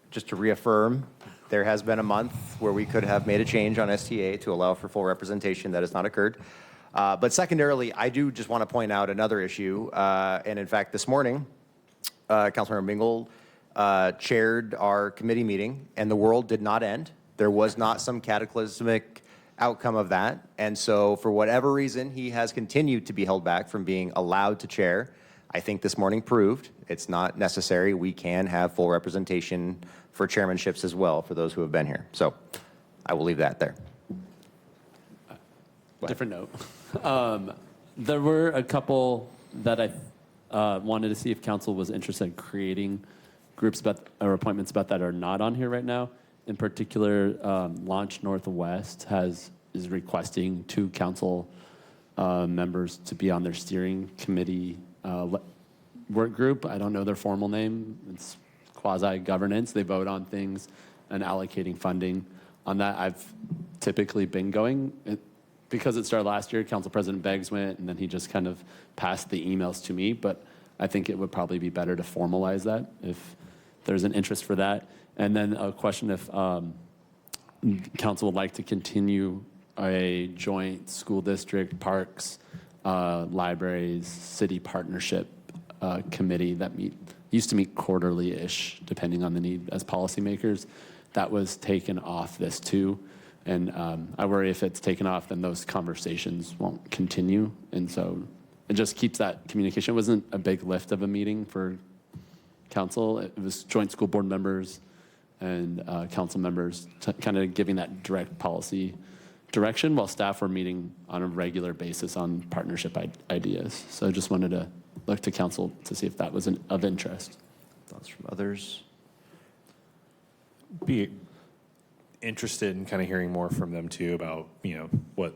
Just to reaffirm, there has been a month where we could have made a change on STA to allow for full representation. That has not occurred. But secondarily, I do just want to point out another issue. And in fact, this morning, Councilmember Mingle chaired our committee meeting, and the world did not end. There was not some cataclysmic outcome of that. And so for whatever reason, he has continued to be held back from being allowed to chair. I think this morning proved it's not necessary. We can have full representation for chairmanships as well for those who have been here. So I will leave that there. Different note. There were a couple that I wanted to see if council was interested in creating groups or appointments about that are not on here right now. In particular, Launch Northwest is requesting 2 council members to be on their steering committee work group. I don't know their formal name. It's quasi-governance. They vote on things and allocating funding. On that, I've typically been going. Because it started last year, Council President Beggs went, and then he just kind of passed the emails to me. But I think it would probably be better to formalize that if there's an interest for that. And then a question if council would like to continue a joint school district, parks, libraries, city partnership committee that used to meet quarterly-ish, depending on the need as policymakers. That was taken off this too. And I worry if it's taken off, then those conversations won't continue. And so it just keeps that communication. It wasn't a big lift of a meeting for council. It was joint school board members and council members kind of giving that direct policy direction while staff were meeting on a regular basis on partnership ideas. So I just wanted to look to council to see if that was of interest. Thoughts from others? Be interested in kind of hearing more from them too about, what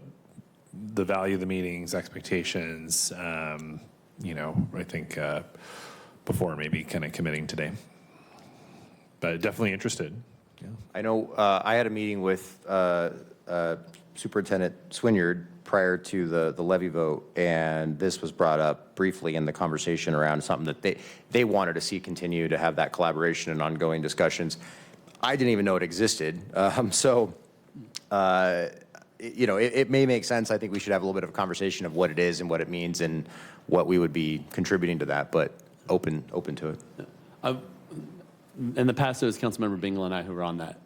the value of the meetings, expectations, I think before maybe kind of committing today. But definitely interested. Yeah. I know I had a meeting with Superintendent Swinyard prior to the levy vote, and this was brought up briefly in the conversation around something that they wanted to see continue to have that collaboration and ongoing discussions. I didn't even know it existed. It may make sense. I think we should have a little bit of a conversation of what it is and what it means and what we would be contributing to that. But open to it. In the past, it was Councilmember Bingle and I who were on that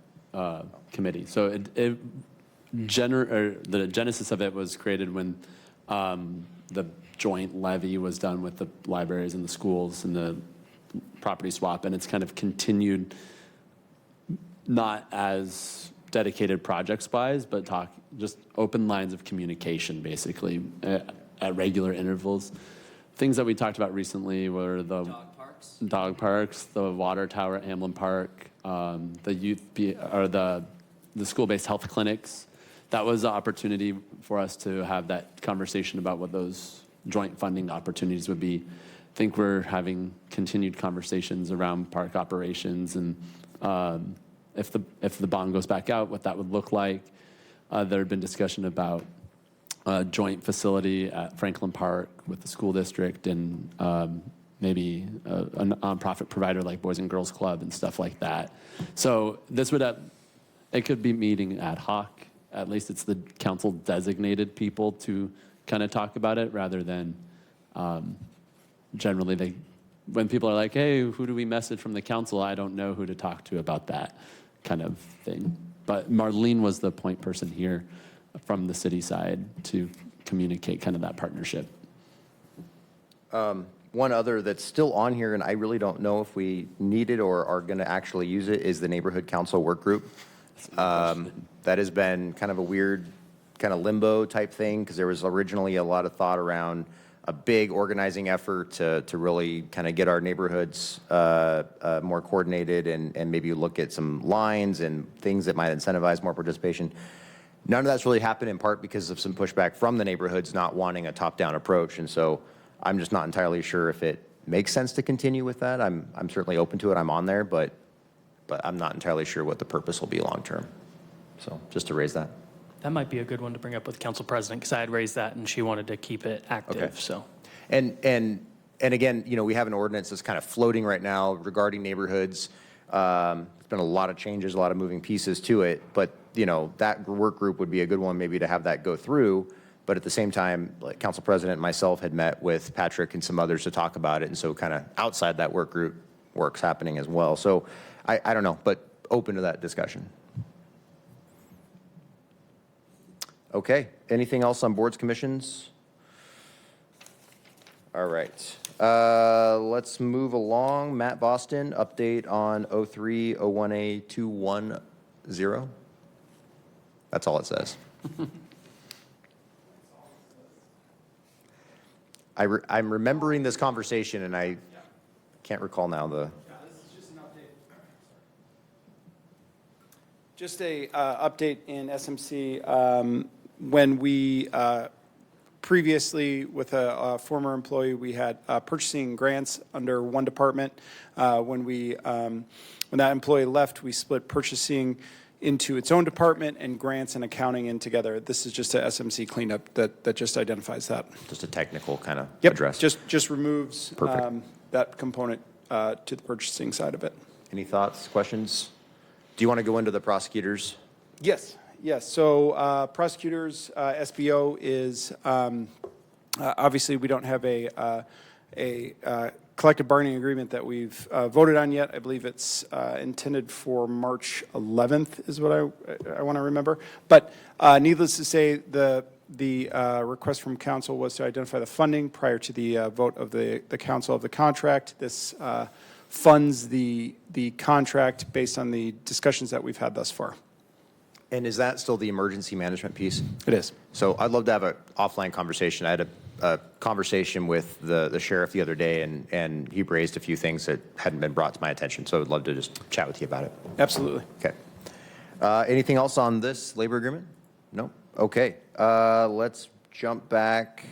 committee. So the genesis of it was created when the joint levy was done with the libraries and the schools and the property swap, and it's kind of continued, not as dedicated projects-wise, but just open lines of communication, basically, at regular intervals. Things that we talked about recently were the dog parks, the water tower at Hamlin Park, the school-based health clinics. That was the opportunity for us to have that conversation about what those joint funding opportunities would be. I think we're having continued conversations around park operations and if the bond goes back out, what that would look like. There had been discussion about a joint facility at Franklin Park with the school district and maybe a nonprofit provider like Boys and Girls Club and stuff like that. So this would it could be meeting ad hoc. At least it's the council designated people to kind of talk about it rather than generally when people are like, hey, who do we message from the council? I don't know who to talk to about that kind of thing. But Marlene was the point person here from the city side to communicate kind of that partnership. One other that's still on here, and I really don't know if we need it or are going to actually use it, is the Neighborhood Council Work Group. That has been kind of a weird kind of limbo type thing because there was originally a lot of thought around a big organizing effort to really kind of get our neighborhoods more coordinated and maybe look at some lines and things that might incentivize more participation. None of that's really happened in part because of some pushback from the neighborhoods not wanting a top-down approach. And so I'm just not entirely sure if it makes sense to continue with that. I'm certainly open to it. I'm on there, but I'm not entirely sure what the purpose will be long-term. So just to raise that. That might be a good one to bring up with Council President, because I had raised that and she wanted to keep it active, Okay. so. And again, we have an ordinance that's kind of floating right now regarding neighborhoods. There's been a lot of changes, a lot of moving pieces to it, but that work group would be a good one maybe to have that go through. But at the same time, like Council President and myself had met with Patrick and some others to talk about it, and so kind of outside that work group, work's happening as well. So I don't know, but open to that discussion. Okay, anything else on boards, commissions? All right, let's move along. Matt Boston, update on 0301A210. That's all it says. I'm remembering this conversation and I can't recall now the. Just a update in SMC. When we previously, with a former employee, we had purchasing grants under one department. When that employee left, we split purchasing into its own department and grants and accounting in together. This is just a SMC cleanup that just identifies that. Just a technical kind of Yep, address. just removes Perfect. that component to the purchasing side of it. Any thoughts, questions? Do you want to go into the prosecutors? Yes. So prosecutors, SBO is, obviously, we don't have a collective bargaining agreement that we've voted on yet. I believe it's intended for March 11th is what I want to remember. But needless to say, the request from council was to identify the funding prior to the vote of the council of the contract. This funds the contract based on the discussions that we've had thus far. And is that still the emergency management piece? It is. So I'd love to have an offline conversation. I had a conversation with the sheriff the other day, and he raised a few things that hadn't been brought to my attention. So I'd love to just chat with you about it. Absolutely. Okay. Anything else on this labor agreement? No? Okay. Let's jump back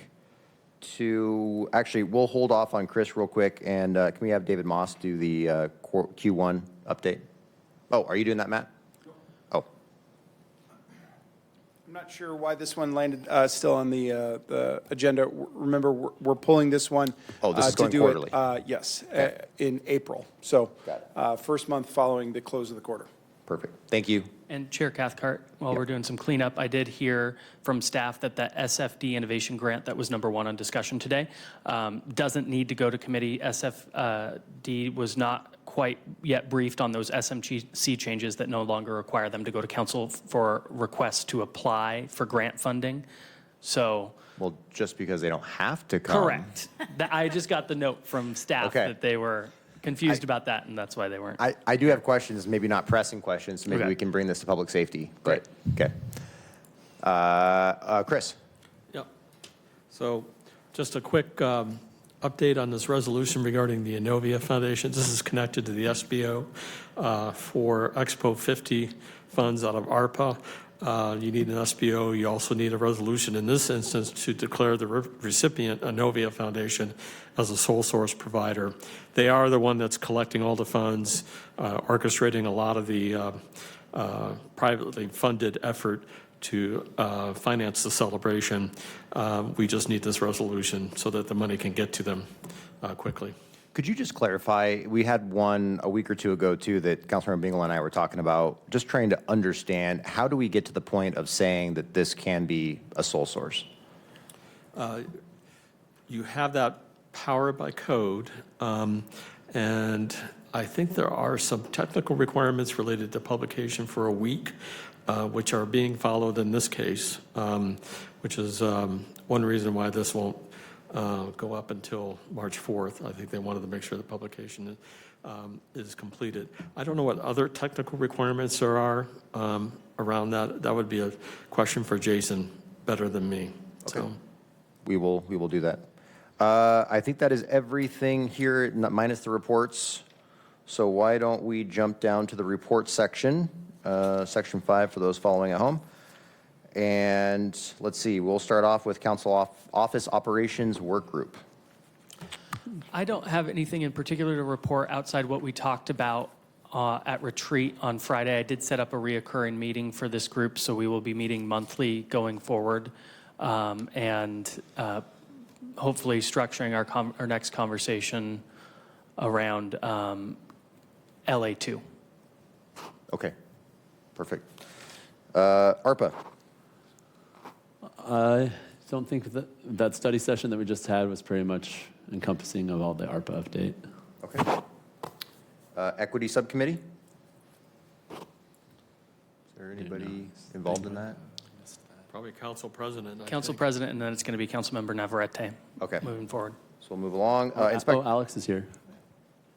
to, actually, we'll hold off on Chris real quick, and can we have David Moss do the Q1 update? Oh, are you doing that, Matt? Oh. I'm not sure why this one landed still on the agenda. Remember, we're pulling this one. Oh, this is to going do quarterly. Yes, in April. So Got first month following the close of the quarter. Perfect. Thank you. And Chair Cathcart, while we're doing some cleanup, I did hear from staff that the SFD Innovation Grant that was #1 on discussion today doesn't need to go to committee. SFD was not quite yet briefed on those SMC changes that no longer require them to go to council for requests to apply for grant funding. So, Well, just because they don't have to come. correct. I just got the note from staff Okay. that they were confused about that, and that's why they weren't. I do have questions, maybe not pressing questions, so maybe Okay. we can bring this to public safety. But, okay. Chris? Yep. So just a quick update on this resolution regarding the Innovia Foundation. This is connected to the SBO for Expo 50 funds out of ARPA. You need an SBO. You also need a resolution in this instance to declare the recipient, Innovia Foundation, as a sole source provider. They are the one that's collecting all the funds, orchestrating a lot of the privately funded effort to finance the celebration. We just need this resolution so that the money can get to them quickly. Could you just clarify, we had one a week or two ago, too, that Councilmember Bingle and I were talking about, just trying to understand, how do we get to the point of saying that this can be a sole source? You have that power by code, and I think there are some technical requirements related to publication for a week, which are being followed in this case, which is one reason why this won't go up until March 4th. I think they wanted to make sure the publication is completed. I don't know what other technical requirements there are around that. That would be a question for Jason better than me. So, We will do that. I think that is everything here, minus the reports. So why don't we jump down to the report section, section 5 for those following at home. And let's see, we'll start off with Council Office Operations Work Group. I don't have anything in particular to report outside what we talked about at retreat on Friday. I did set up a reoccurring meeting for this group, so we will be meeting monthly going forward, and hopefully structuring our next conversation around LA2. Okay, perfect. ARPA. I don't think that study session that we just had was pretty much encompassing of all the ARPA update. Okay. Equity Subcommittee? Is there anybody involved in that? probably council president. I Council think. President, and then it's going to be Councilmember Navarrete. Okay. Moving forward. So we'll move along. Oh, Alex, is here.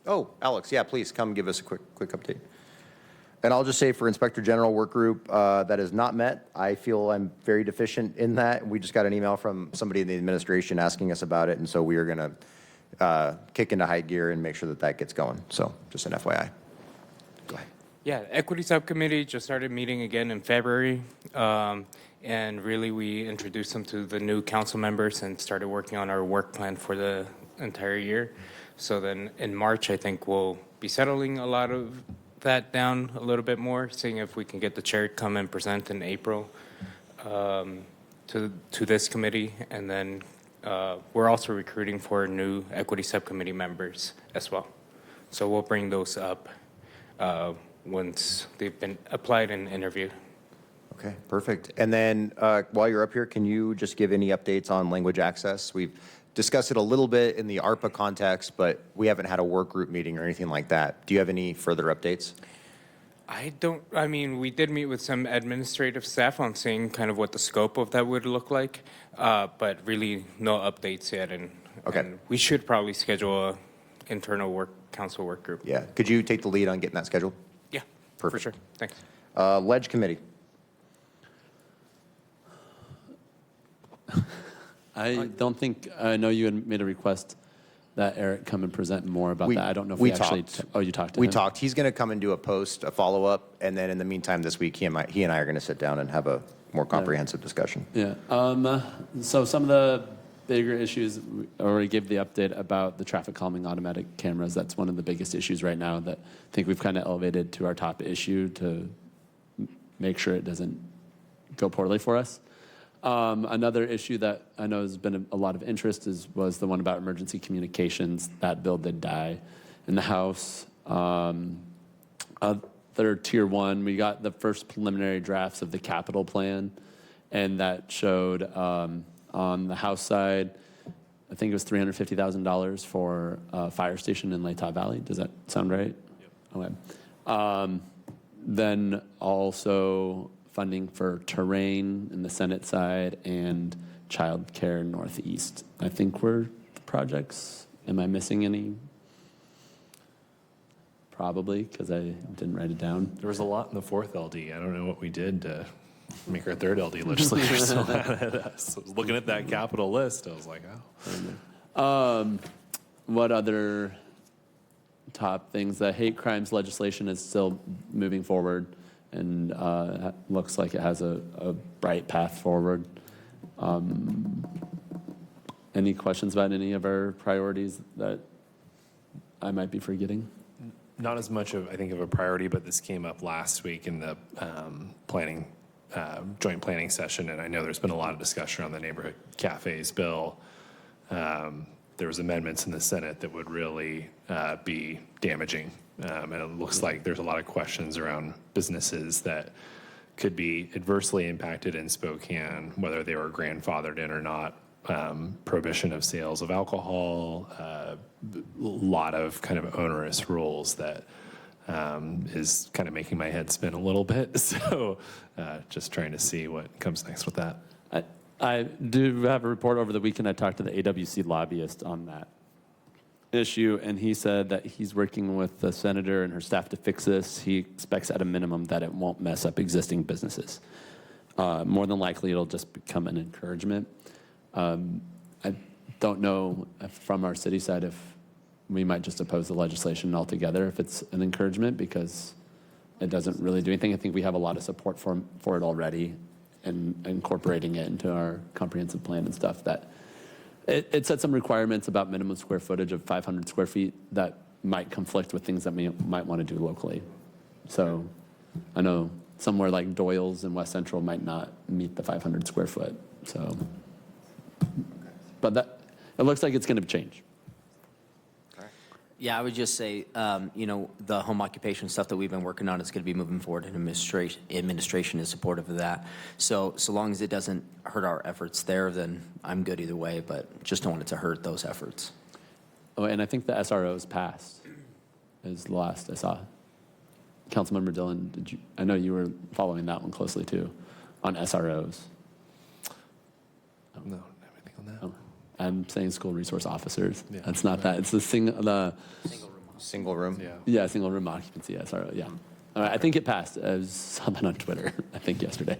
yeah, please come give us a quick update. And I'll just say for Inspector General Work Group that is not met, I feel I'm very deficient in that. We just got an email from somebody in the administration asking us about it, and so we are going to kick into high gear and make sure that that gets going. So just an FYI. Go ahead. Yeah, Equity Subcommittee just started meeting again in February. And really, we introduced them to the new council members and started working on our work plan for the entire year. So then in March, I think we'll be settling a lot of that down a little bit more, seeing if we can get the chair to come and present in April to this committee. And then we're also recruiting for new Equity Subcommittee members as well. So we'll bring those up once they've been applied and interviewed. Okay, perfect. And then while you're up here, can you just give any updates on language access? We've discussed it a little bit in the ARPA context, but we haven't had a work group meeting or anything like that. Do you have any further updates? I mean, we did meet with some administrative staff on seeing kind of what the scope of that would look like, but really no updates yet. And we should probably schedule a internal council work group. Yeah. Could you take the lead on getting that scheduled? Yeah, Perfect. for sure. Thanks. Ledge Committee. I don't think, I know you had made a request that Eric come and present more about We- that. I don't know if we we actually, talked. oh, you talked to We him? talked. He's going to come and do a post, a follow-up, and then in the meantime this week, he and I are going to sit down and have a more comprehensive discussion. Yeah. So some of the bigger issues, we already gave the update about the traffic calming automatic cameras. That's one of the biggest issues right now that I think we've kind of elevated to our top issue to make sure it doesn't go poorly for us. Another issue that I know has been a lot of interest was the one about emergency communications. That bill did die in the House. they're tier one. We got the first preliminary drafts of the capital plan, and that showed on the House side, I think it was $350,000 for a fire station in Latah Valley. Does that sound right? Yep. Okay. Then also funding for terrain in the Senate side and childcare northeast. I think we're the projects. Am I missing any? Probably, because I didn't write it down. There was a lot in the fourth LD. I don't know what we did to make our third LD legislature so mad at us. I was looking at that capital list. I was like, oh. What other top things? The hate crimes legislation is still moving forward and looks like it has a bright path forward. Any questions about any of our priorities that I might be forgetting? Not as much of, I think, of a priority, but this came up last week in the planning, joint planning session, and I know there's been a lot of discussion on the neighborhood cafes bill. There was amendments in the Senate that would really be damaging, and it looks like there's a lot of questions around businesses that could be adversely impacted in Spokane, whether they were grandfathered in or not. Prohibition of sales of alcohol, a lot of kind of onerous rules that is kind of making my head spin a little bit. So just trying to see what comes next with that. I do have a report over the weekend. I talked to the AWC lobbyist on that issue, and he said that he's working with the senator and her staff to fix this. He expects at a minimum that it won't mess up existing businesses. More than likely, it'll just become an encouragement. I don't know if from our city side if we might just oppose the legislation altogether if it's an encouragement, because it doesn't really do anything. I think we have a lot of support for it already, and incorporating it into our comprehensive plan and stuff. That it sets some requirements about minimum square footage of 500 square feet that might conflict with things that we might want to do locally. So I know somewhere like Doyle's in West Central might not meet the 500 square foot. So. But that, it looks like it's going to change. Yeah, I would just say, the home occupation stuff that we've been working on is going to be moving forward, and administration is supportive of that. So long as it doesn't hurt our efforts there, then I'm good either way, but just don't want it to hurt those efforts. Oh, and I think the SROs passed is the last I saw. Councilmember Dillon, I know you were following that one closely too, on SROs. No, everything on that. Oh, I'm saying school resource officers. Yeah. That's not that. It's the Single room? yeah, single room occupancy, SRO, yeah. All right, I think it passed. I was something on Twitter, I think yesterday.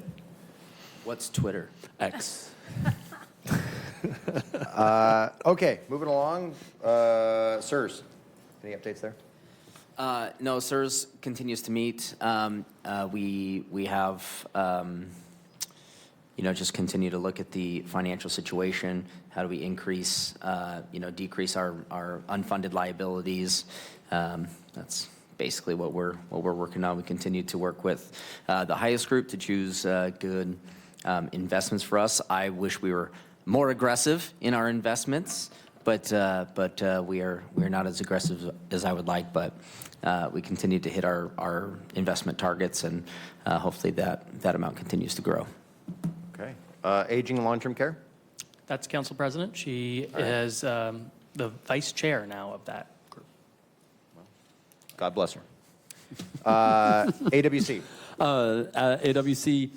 What's Twitter? X. Okay, moving along. SIRS, any updates there? No, SIRS continues to meet. We have, just continue to look at the financial situation. How do we increase, decrease our unfunded liabilities? That's basically what we're working on. We continue to work with the highest group to choose good investments for us. I wish we were more aggressive in our investments, but we are not as aggressive as I would like. But we continue to hit our investment targets, and hopefully that amount continues to grow. Okay. Aging and long-term care? That's Council President. She is the vice chair now of that group. God bless her. AWC. AWC,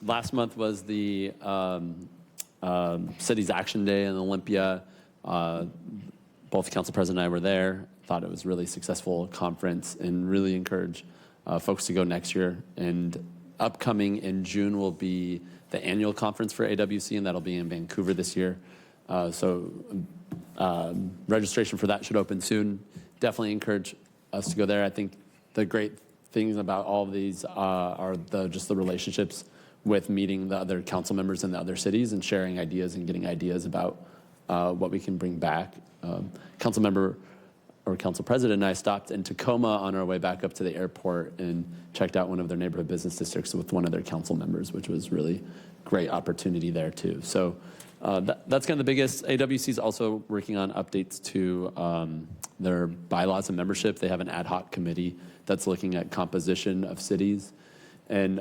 last month was the City's Action Day in Olympia. Both Council President and I were there. Thought it was a really successful conference, and really encourage folks to go next year. And upcoming in June will be the annual conference for AWC, and that'll be in Vancouver this year. So registration for that should open soon. Definitely encourage us to go there. I think the great things about all of these are just the relationships with meeting the other council members in the other cities and sharing ideas and getting ideas about what we can bring back. Council member or council president and I stopped in Tacoma on our way back up to the airport and checked out one of their neighborhood business districts with one of their council members, which was really great opportunity there too. So That's kind of the biggest. AWC is also working on updates to their bylaws and membership. They have an ad hoc committee that's looking at composition of cities. And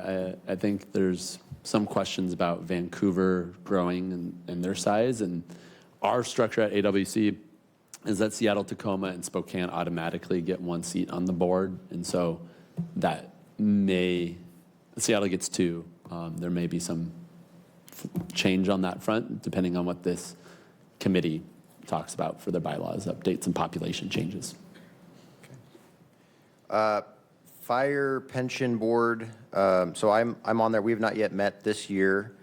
I think there's some questions about Vancouver growing and their size. And our structure at AWC is that Seattle, Tacoma, and Spokane automatically get one seat on the board. And so that Seattle gets two. There may be some change on that front, depending on what this committee talks about for their bylaws, updates, and population changes. Fire Pension Board, so I'm on there. We have not yet met this year.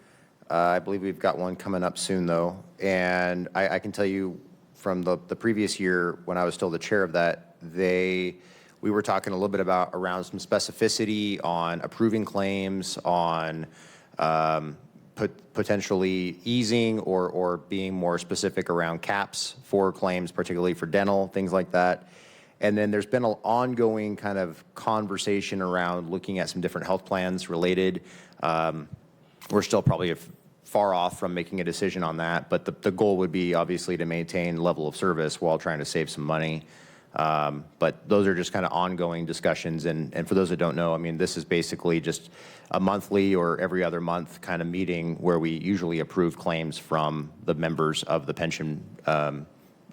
I believe we've got one coming up soon, though. And I can tell you from the previous year, when I was still the chair of that, we were talking a little bit about around some specificity on approving claims, on potentially easing or being more specific around caps for claims, particularly for dental, things like that. And then there's been an ongoing kind of conversation around looking at some different health plans related. We're still probably far off from making a decision on that, but the goal would be obviously to maintain level of service while trying to save some money. But those are just kind of ongoing discussions. And for those that don't know, I mean, this is basically just a monthly or every other month kind of meeting where we usually approve claims from the members of the pension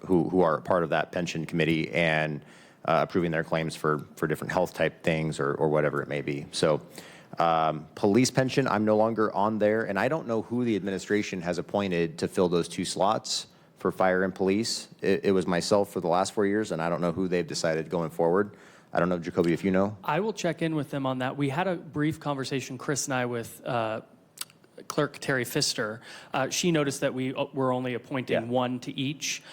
who are part of that pension committee and approving their claims for different health type things or whatever it may be. So police pension, I'm no longer on there, and I don't know who the administration has appointed to fill those two slots for fire and police. It was myself for the last 4 years, and I don't know who they've decided going forward. I don't know, Jacoby, if you know. I will check in with them on that. We had a brief conversation, Chris and I, with Clerk Terry Pfister. She noticed that we were only appointing one to each.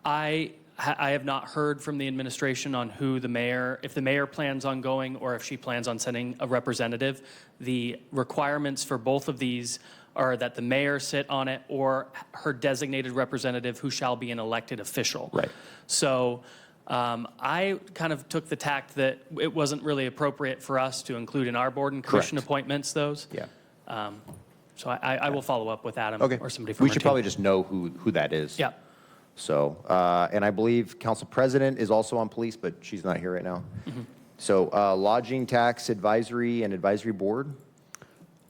I have not heard from the administration on who the mayor, if the mayor plans on going or if she plans on sending a representative. The requirements for both of these are that the mayor sit on it or her designated representative who shall be an elected official. Right. So I kind of took the tact that it wasn't really appropriate for us to include in our board and commission Correct. appointments those. Yeah. So I will follow up with Adam Okay. or somebody from We our should team. probably just know who that is. Yeah. So, and I believe Council President is also on police, but she's not here right now. Mm-hmm. So Lodging Tax Advisory and Advisory Board.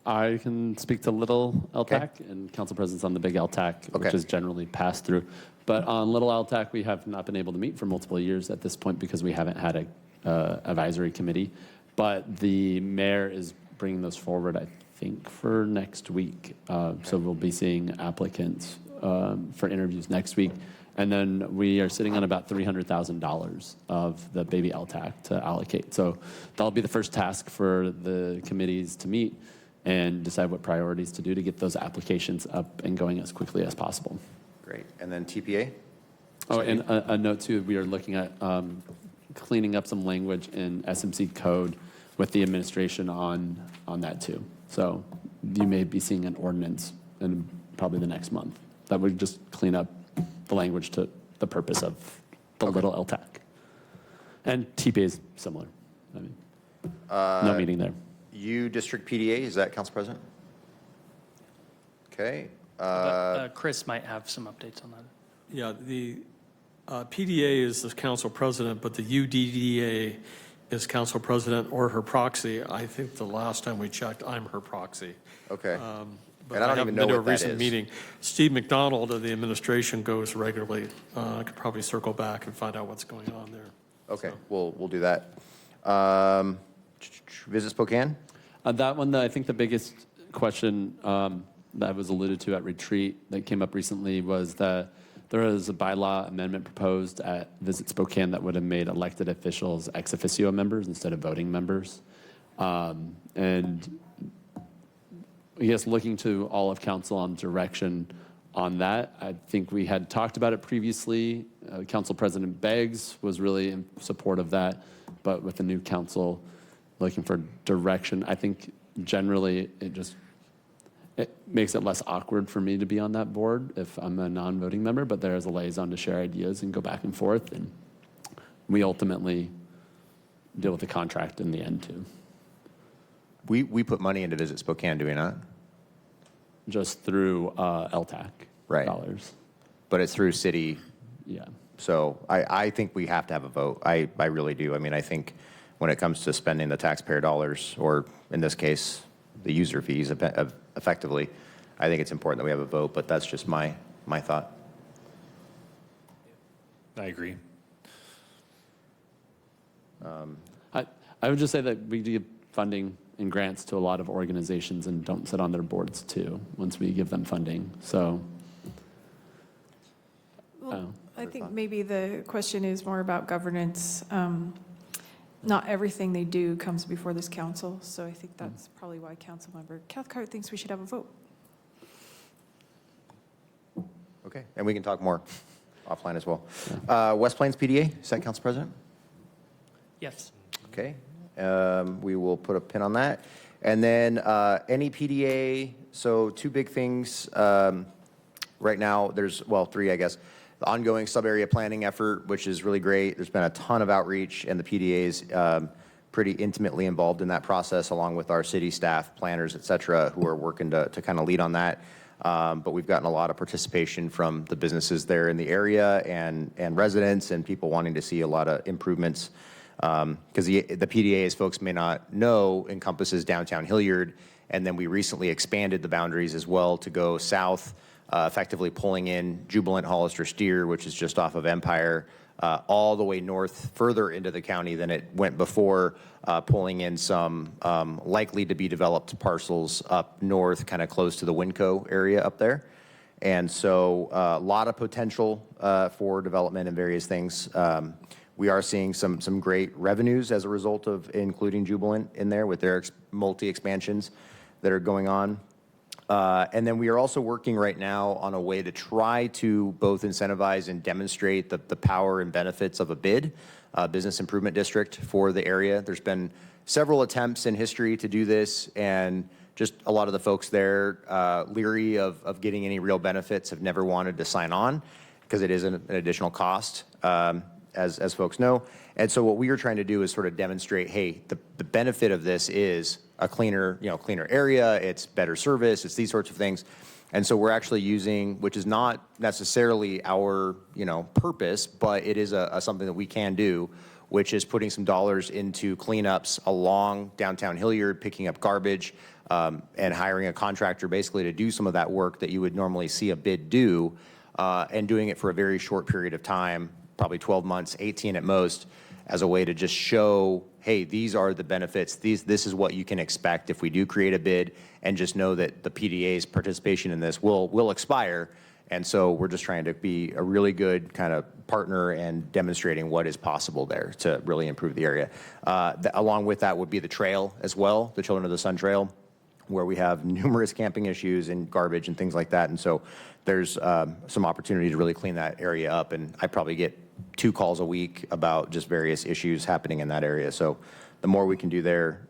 I can speak to Little LTAC, and Council President's on the Big LTAC, which Okay. is generally passed through. But on Little LTAC, we have not been able to meet for multiple years at this point because we haven't had a advisory committee. But the mayor is bringing those forward, I think, for next week. So we'll be seeing applicants for interviews next week. And then we are sitting on about $300,000 of the baby LTAC to allocate. So that'll be the first task for the committees to meet and decide what priorities to do to get those applications up and going as quickly as possible. Great. And then TPA. Oh, and a note too, we are looking at cleaning up some language in SMC code with the administration on that too. So you may be seeing an ordinance in probably the next month that would just clean up the language to the purpose of the Little LTAC. And TPA is similar. I mean, no meeting there. U District PDA, is that Council President? Okay. Chris might have some updates on that. Yeah, the PDA is the council president, but the UDDA is council president or her proxy. I think the last time we checked, I'm her proxy. Okay. But And I don't haven't even know been to what that a recent is. meeting. Steve McDonald of the administration goes regularly. I could probably circle back and find out what's going on there. Okay, we'll do that. Visit Spokane? That one, I think the biggest question that was alluded to at retreat that came up recently was that there was a bylaw amendment proposed at Visit Spokane that would have made elected officials ex officio members instead of voting members. And I guess looking to all of council on direction on that, I think we had talked about it previously. Council President Beggs was really in support of that, but with the new council looking for direction, I think generally it makes it less awkward for me to be on that board if I'm a non-voting member, but there is a liaison to share ideas and go back and forth, and we ultimately deal with the contract in the end too. We put money into Visit Spokane, do we not? Just through LTAC. Right. dollars. But it's through city. Yeah. So I think we have to have a vote. I really do. I mean, I think when it comes to spending the taxpayer dollars, or in this case, the user fees effectively, I think it's important that we have a vote, but that's just my thought. I agree. I would just say that we give funding and grants to a lot of organizations and don't sit on their boards too, once we give them funding. So, I think maybe the question is more about governance. Not everything they do comes before this council, so I think that's probably why Councilmember Cathcart thinks we should have a vote. Okay, and we can talk more offline as well. West Plains PDA, is that Council President? Yes. Okay, we will put a pin on that. And then any PDA, so two big things right now, there's, well, three, I guess. The ongoing sub-area planning effort, which is really great. There's been a ton of outreach, and the PDA is pretty intimately involved in that process, along with our city staff, planners, et cetera, who are working to kind of lead on that. But we've gotten a lot of participation from the businesses there in the area and residents and people wanting to see a lot of improvements. Because the PDA, as folks may not know, encompasses downtown Hilliard, and then we recently expanded the boundaries as well to go south, effectively pulling in Jubilant, Hollister, Steer, which is just off of Empire, all the way north, further into the county than it went before, pulling in some likely to be developed parcels up north, kind of close to the Winco area up there. And so a lot of potential for development and various things. We are seeing some great revenues as a result of including Jubilant in there with their multi-expansions that are going on. And then we are also working right now on a way to try to both incentivize and demonstrate the power and benefits of a BID, Business Improvement District, for the area. There's been several attempts in history to do this, and just a lot of the folks there, leery of getting any real benefits, have never wanted to sign on because it is an additional cost, as folks know. And so what we are trying to do is sort of demonstrate, hey, the benefit of this is a cleaner area, it's better service, it's these sorts of things. And so we're actually using, which is not necessarily our, purpose, but it is something that we can do, which is putting some dollars into cleanups along downtown Hilliard, picking up garbage, and hiring a contractor basically to do some of that work that you would normally see a BID do, and doing it for a very short period of time, probably 12 months, 18 at most, as a way to just show, hey, these are the benefits. This is what you can expect if we do create a BID, and just know that the PDA's participation in this will expire. And so we're just trying to be a really good kind of partner and demonstrating what is possible there to really improve the area. Along with that would be the trail as well, the Children of the Sun Trail, where we have numerous camping issues and garbage and things like that. And so there's some opportunity to really clean that area up. And I probably get 2 calls a week about just various issues happening in that area. So the more we can do there,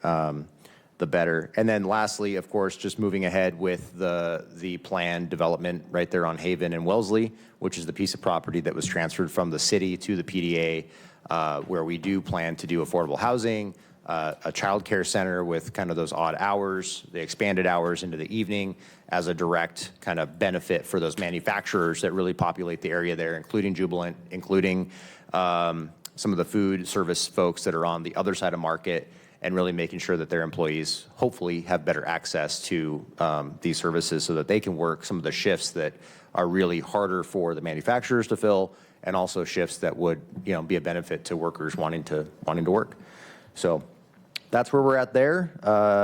the better. And then lastly, of course, just moving ahead with the planned development right there on Haven and Wellesley, which is the piece of property that was transferred from the city to the PDA, where we do plan to do affordable housing, a child care center with kind of those odd hours, the expanded hours into the evening, as a direct kind of benefit for those manufacturers that really populate the area there, including Jubilant, including some of the food service folks that are on the other side of Market, and really making sure that their employees hopefully have better access to these services so that they can work some of the shifts that are really harder for the manufacturers to fill, and also shifts that would be a benefit to workers wanting to work. So that's where we're at there.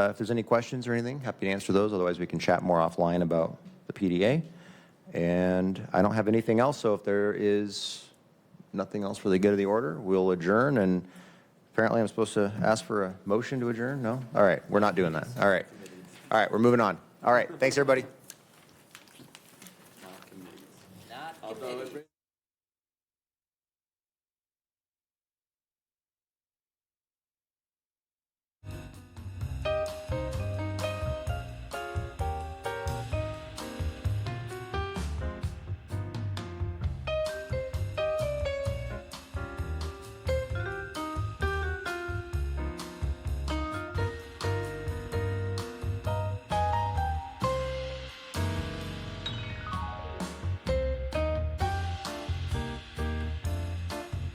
If there's any questions or anything, happy to answer those. Otherwise, we can chat more offline about the PDA. And I don't have anything else, so if there is nothing else for the good of the order, we'll adjourn. And apparently I'm supposed to ask for a motion to adjourn? No? All right, we're not doing that. All right. All right, we're moving on. All right, thanks, everybody. Not